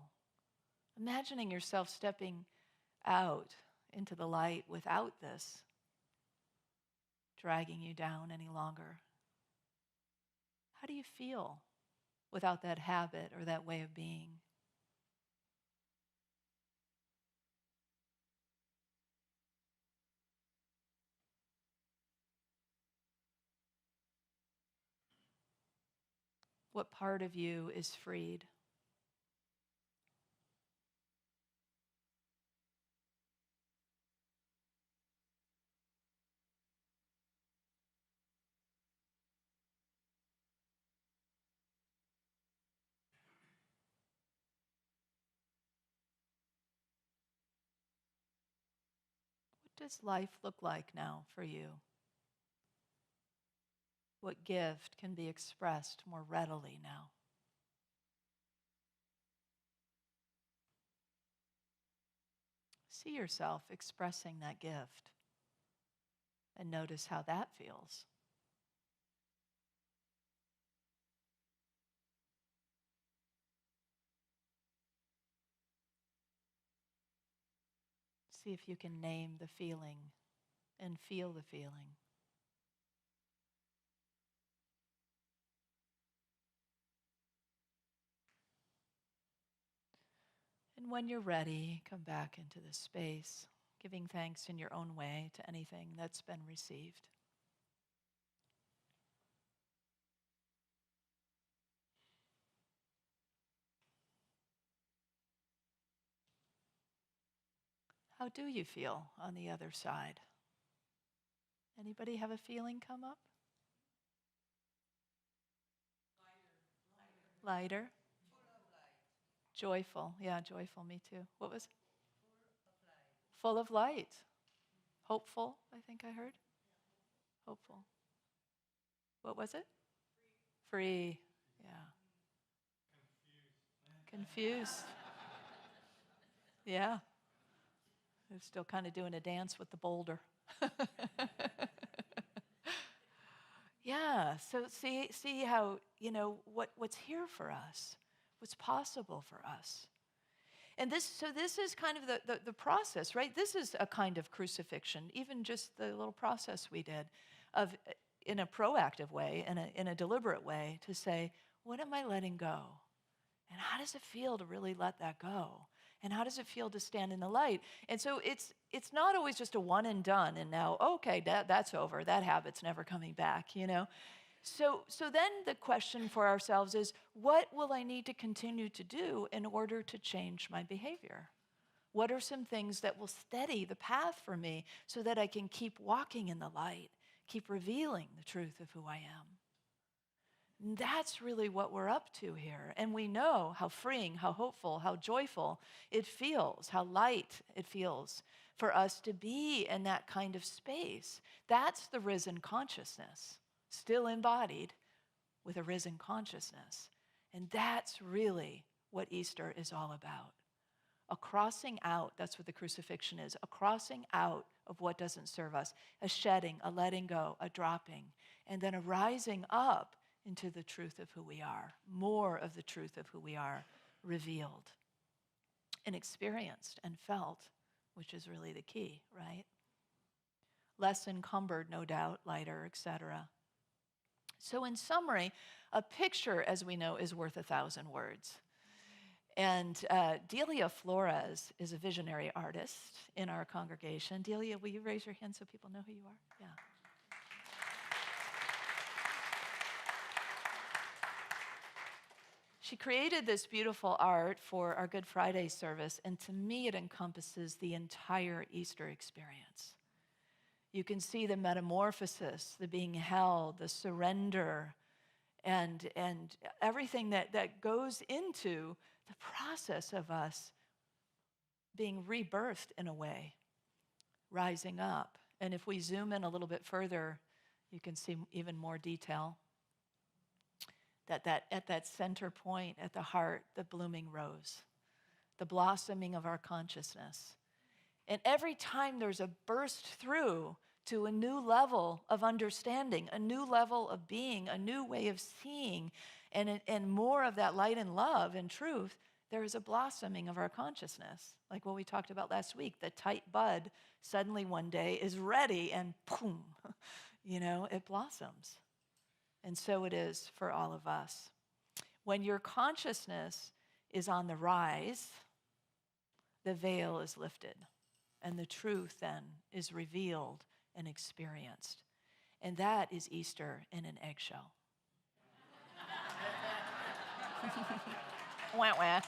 Imagining yourself stepping out into the light without this dragging you down any longer. How do you feel without that habit or that way of being? What part of you is freed? What does life look like now for you? What gift can be expressed more readily now? See yourself expressing that gift and notice how that feels. See if you can name the feeling and feel the feeling. And when you're ready, come back into this space, giving thanks in your own way to anything that's been received. How do you feel on the other side? Anybody have a feeling come up? Lighter. Joyful. Yeah, joyful, me too. What was it? Full of light. Hopeful, I think I heard. Hopeful. What was it? Free. Yeah. Confused. Yeah. I'm still kind of doing a dance with the boulder. Yeah, so see how, what's here for us, what's possible for us. And this is kind of the process, right? This is a kind of crucifixion, even just the little process we did of, in a proactive way, in a deliberate way, to say, what am I letting go? And how does it feel to really let that go? And how does it feel to stand in the light? And so it's not always just a one and done, and now, okay, that's over. That habit's never coming back, So then the question for ourselves is, what will I need to continue to do in order to change my behavior? What are some things that will steady the path for me so that I can keep walking in the light, keep revealing the truth of who I am? And that's really what we're up to here. And we know how freeing, how hopeful, how joyful it feels, how light it feels for us to be in that kind of space. That's the risen consciousness, still embodied with a risen consciousness. And that's really what Easter is all about. A crossing out, that's what the crucifixion is, a crossing out of what doesn't serve us, a shedding, a letting go, a dropping, and then a rising up into the truth of who we are, more of the truth of who we are revealed and experienced and felt, which is really the key, right? Less encumbered, no doubt, lighter, etc. So in summary, a picture, as we know, is worth 1,000 words. And Delia Flores is a visionary artist in our congregation. Delia, will you raise your hand so people know who you are? Yeah. She created this beautiful art for our Good Friday service, and to me it encompasses the entire Easter experience. You can see the metamorphosis, the being held, the surrender, and everything that goes into the process of us being rebirthed in a way, rising up. And if we zoom in a little bit further, you can see even more detail. That at that center point, at the heart, the blooming rose, the blossoming of our consciousness. And every time there's a burst through to a new level of understanding, a new level of being, a new way of seeing, and more of that light and love and truth, there is a blossoming of our consciousness. Like what we talked about last week, the tight bud suddenly one day is ready and boom, it blossoms. And so it is for all of us. When your consciousness is on the rise, the veil is lifted, and the truth then is revealed and experienced. And that is Easter in an eggshell. Wah, wah.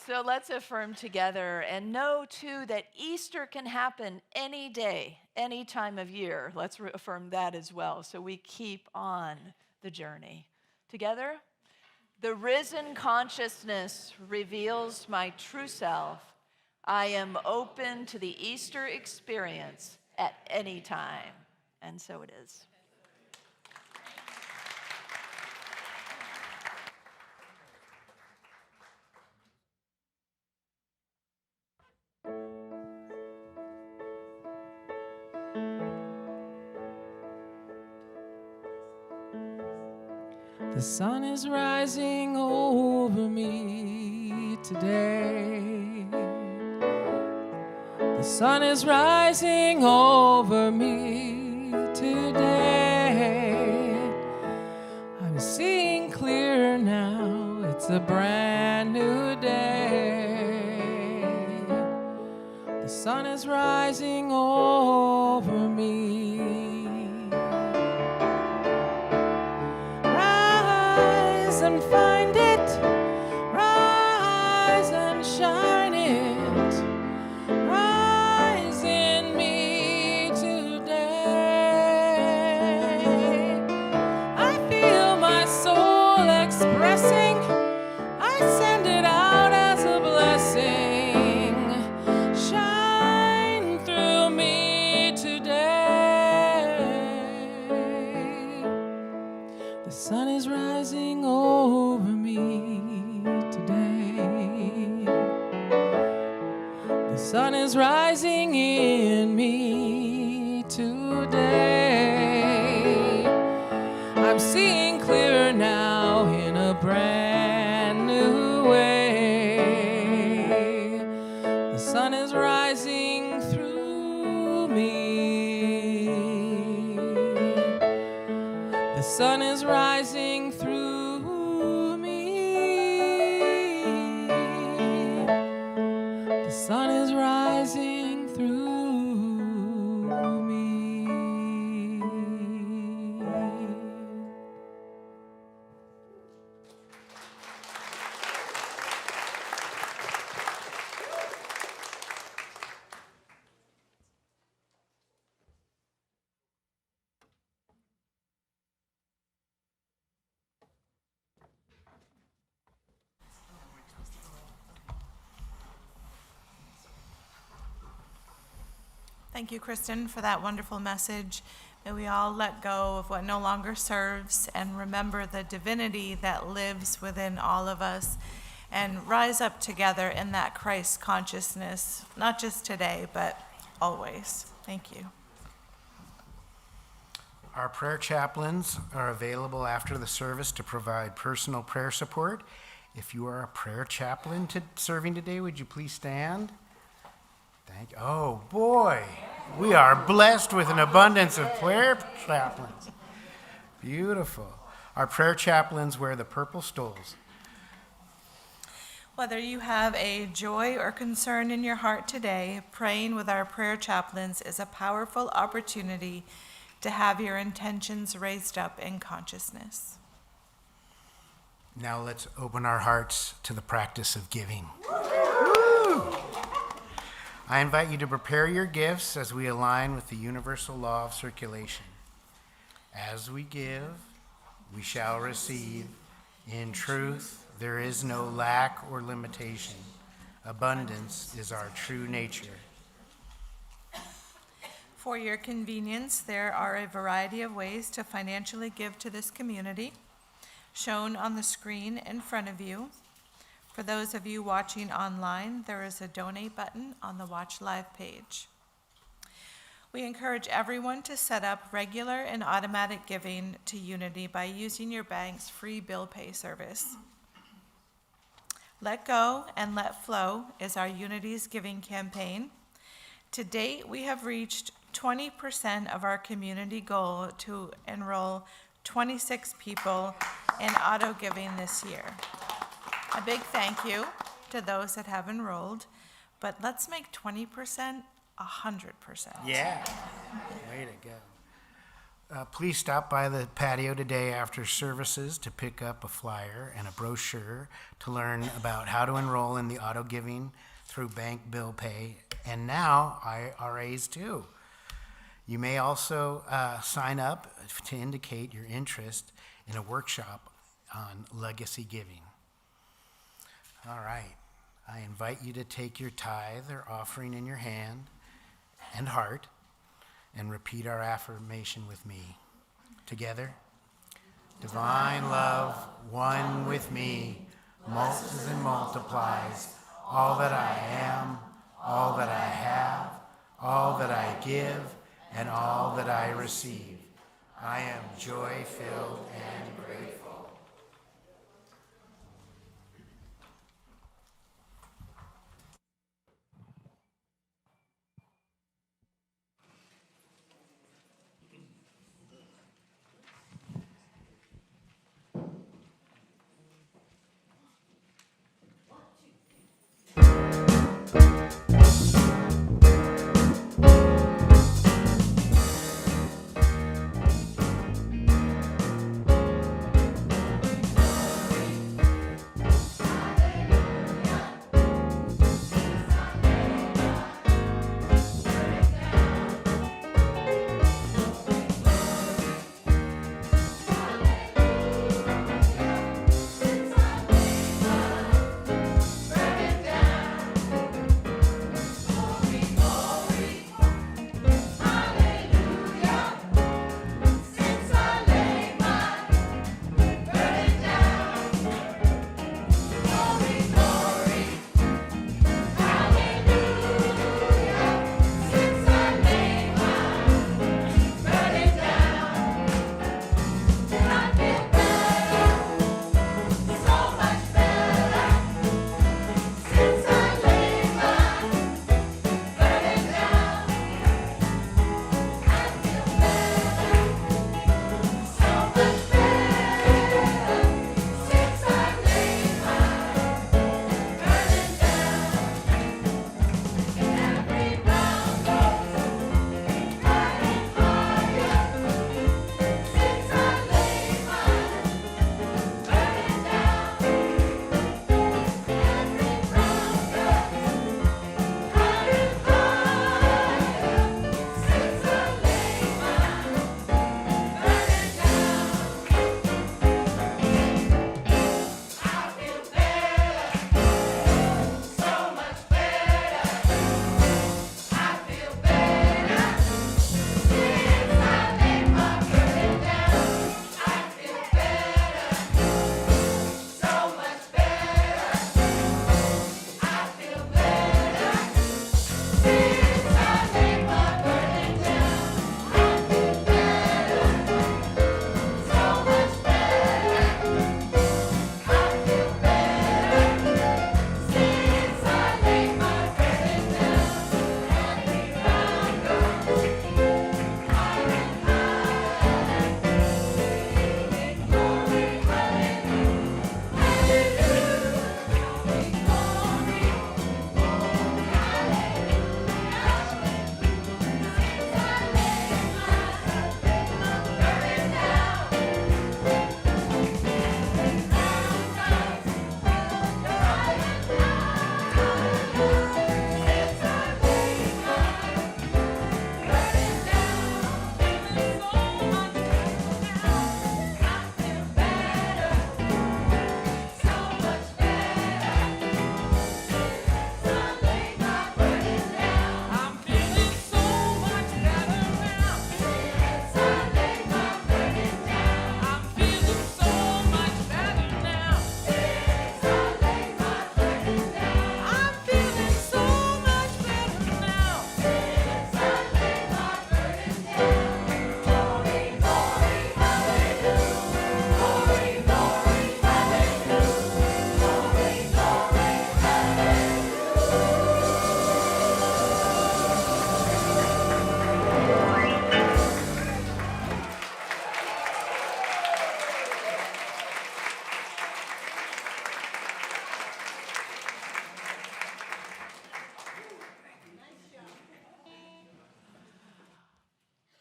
So let's affirm together and know, too, that Easter can happen any day, any time of year. Let's affirm that as well, so we keep on the journey. Together, the risen consciousness reveals my true self. I am open to the Easter experience at any time. And so it is. The sun is rising over me today. The sun is rising over me today. I'm seeing clear now, it's a brand new day. The sun is rising over me. Rise and find it, rise and shine it, rise in me today. I feel my soul expressing, I send it out as a blessing. Shine through me today. The sun is rising over me today. The sun is rising in me today. I'm seeing clear now in a brand new way. The sun is rising through me. The sun is rising through me. The sun is rising through me. Thank you, Kristen, for that wonderful message. May we all let go of what no longer serves and remember the divinity that lives within all of us and rise up together in that Christ consciousness, not just today, but always. Thank you. Our prayer chaplains are available after the service to provide personal prayer support. If you are a prayer chaplain serving today, would you please stand? Thank you. Oh boy, we are blessed with an abundance of prayer chaplains. Beautiful. Our prayer chaplains wear the purple stoles. Whether you have a joy or concern in your heart today, praying with our prayer chaplains is a powerful opportunity to have your intentions raised up in consciousness. Now let's open our hearts to the practice of giving. I invite you to prepare your gifts as we align with the universal law of circulation. As we give, we shall receive. In truth, there is no lack or limitation. Abundance is our true nature. For your convenience, there are a variety of ways to financially give to this community, shown on the screen in front of you. For those of you watching online, there is a donate button on the Watch Live page. We encourage everyone to set up regular and automatic giving to Unity by using your bank's free bill pay service. Let Go and Let Flow is our Unity's giving campaign. To date, we have reached 20% of our community goal to enroll 26 people in auto giving this year. A big thank you to those that have enrolled, but let's make 20% 100%. Yeah, way to go. Please stop by the patio today after services to pick up a flyer and a brochure to learn about how to enroll in the auto giving through bank bill pay, and now IRAs too. You may also sign up to indicate your interest in a workshop on legacy giving. All right. I invite you to take your tithe or offering in your hand and heart and repeat our affirmation with me. Together. Divine love, one with me, multiples and multiplies all that I am, all that I have, all that I give, and all that I receive. I am joy-filled and grateful.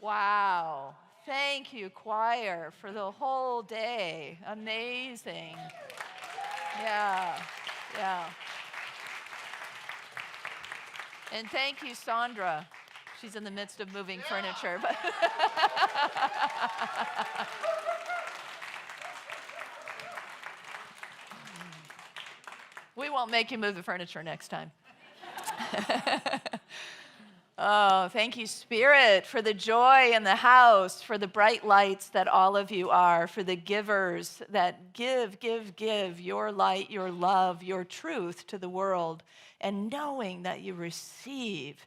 Wow. Thank you, choir, for the whole day. Amazing. Yeah. And thank you, Sandra. She's in the midst of moving furniture. But We won't make you move the furniture next time. Oh, thank you, Spirit, for the joy in the house, for the bright lights that all of you are, for the givers that give your light, your love, your truth to the world, and knowing that you receive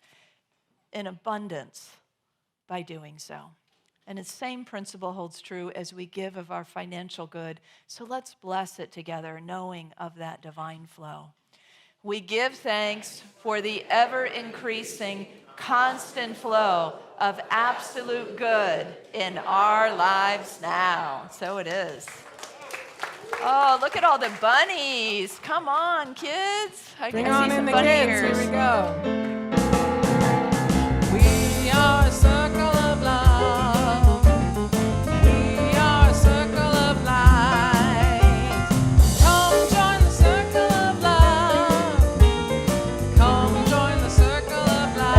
in abundance by doing so. And the same principle holds true as we give of our financial good. So let's bless it together, knowing of that divine flow. We give thanks for the ever-increasing, constant flow of absolute good in our lives now. So it is. Oh, look at all the bunnies. Come on, kids. I Bring can on see in some the bunny kids. ears. Here we go. We are a circle of love. We are a circle of light. Come join the circle of love. Come join the circle of light.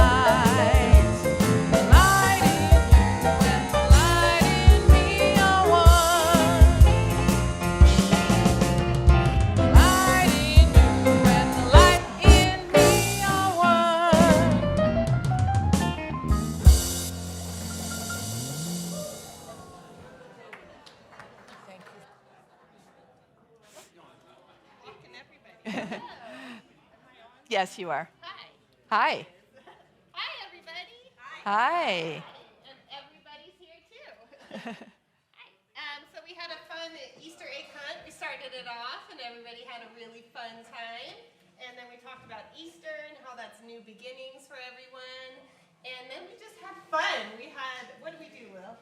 The light in you and the light in me are one. The light in you and the light in me are one. Yes, you are. Hi. Hi. Hi, everybody. Hi. And everybody's here too. Hi. So we had a fun Easter egg hunt. We started it off, and everybody had a really fun time. And then we talked about Easter and how that's new beginnings for everyone. And then we just had fun. We had, what did we do, Will?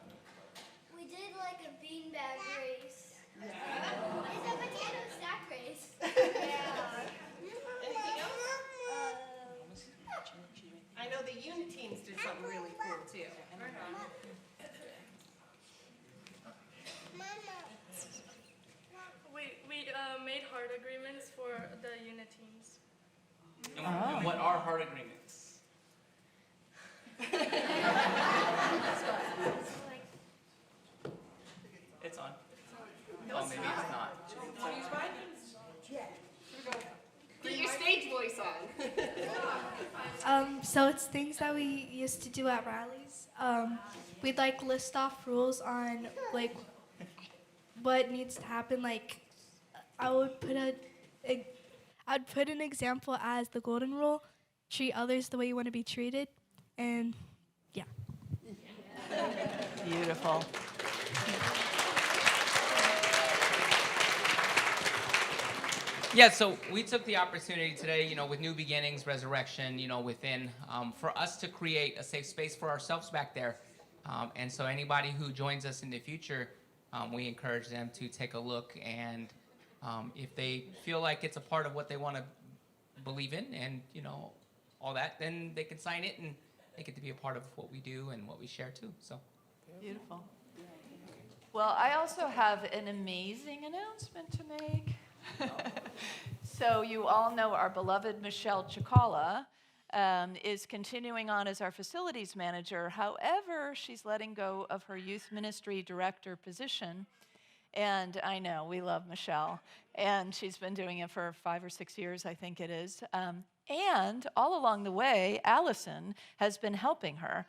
We did like a beanbag race. It's a potato sack race. Yeah. Anything else? I know the unit teams did something really cool too. We made heart agreements for the unit teams. And what are heart agreements? It's on. Oh, maybe it's not. Get your stage voice on. So it's things that we used to do at rallies. We'd like list off rules on like what needs to happen. Like I would put I'd put an example as the golden rule: treat others the way you want to be treated, and yeah. Beautiful. Yeah, so we took the opportunity today, with New Beginnings, Resurrection, within, for us to create a safe space for ourselves back there. And so anybody who joins us in the future, we encourage them to take a look, and if they feel like it's a part of what they want to believe in and, all that, then they can sign it and they get to be a part of what we do and what we share too. So Beautiful. Well, I also have an amazing announcement to make. So you all know our beloved Michelle Chikala is continuing on as our facilities manager. However, she's letting go of her youth ministry director position. And I know, we love Michelle. And she's been doing it for 5 or 6 years, I think it is. And all along the way, Allison has been helping her.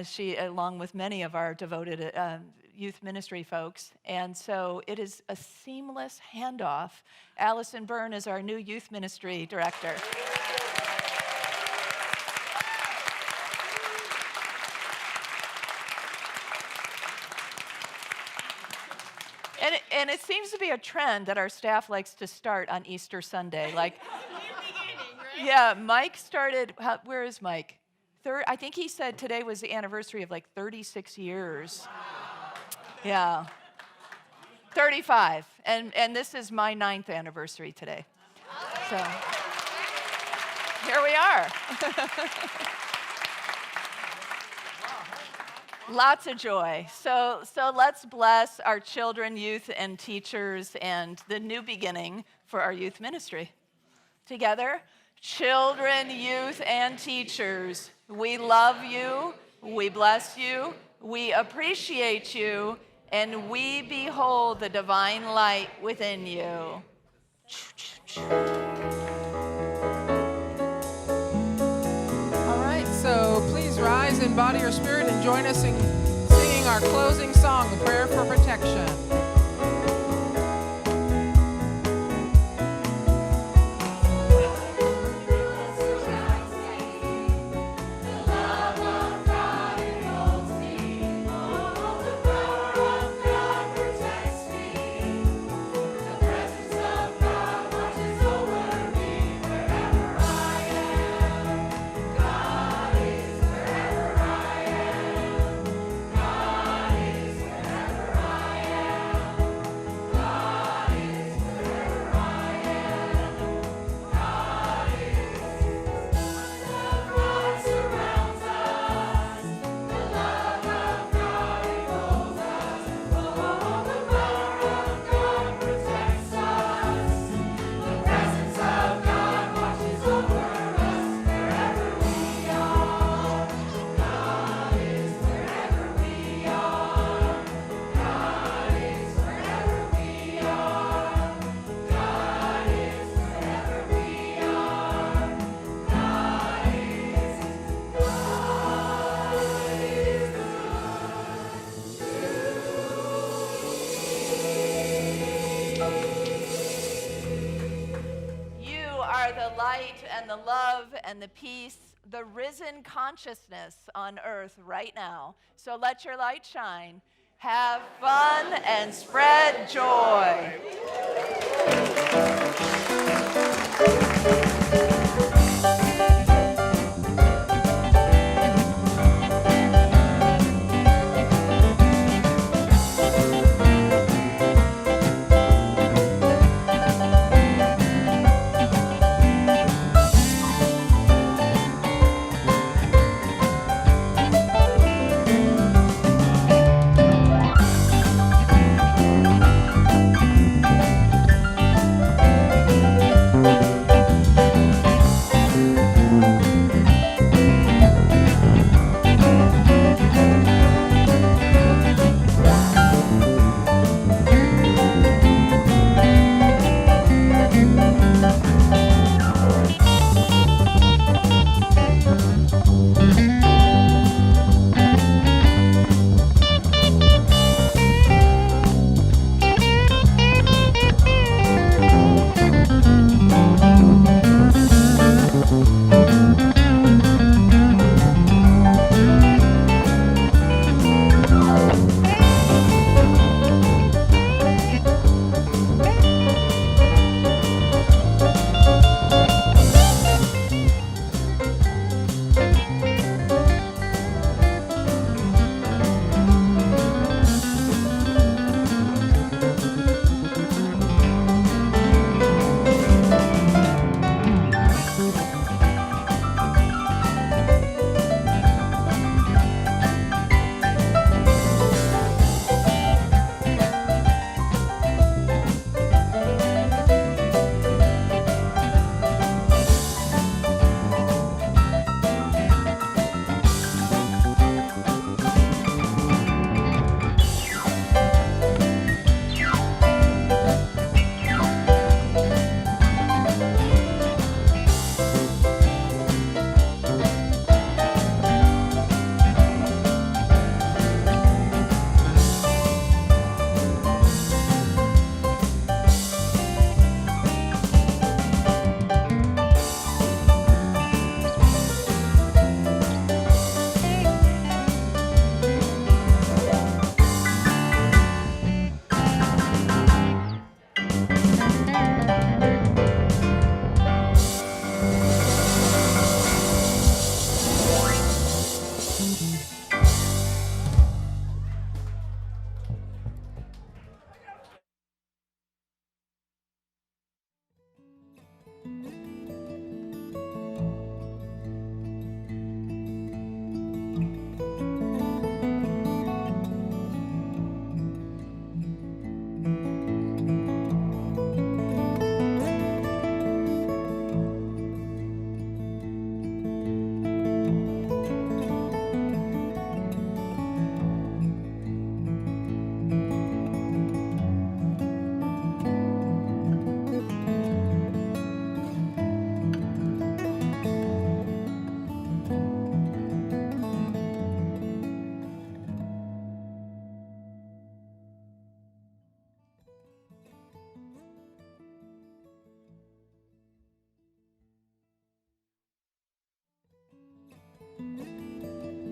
She, along with many of our devoted youth ministry folks. And so it is a seamless handoff. Allison Byrne is our new youth ministry director. And it seems to be a trend that our staff likes to start on Easter Sunday. Like, yeah, Mike started, where is Mike? I think he said today was the anniversary of like 36 years. Yeah. 35. And this is my 9th anniversary today. So here we are. Lots of joy. So let's bless our children, youth, and teachers and the new beginning for our youth ministry. Together, children, youth, and teachers, we love you, we bless you, we appreciate you, and we behold the divine light within you. in body or spirit and join us in singing our closing song, the Prayer for Protection. And the love and the peace, the risen consciousness on earth right now. So let your light shine. Have fun and spread joy.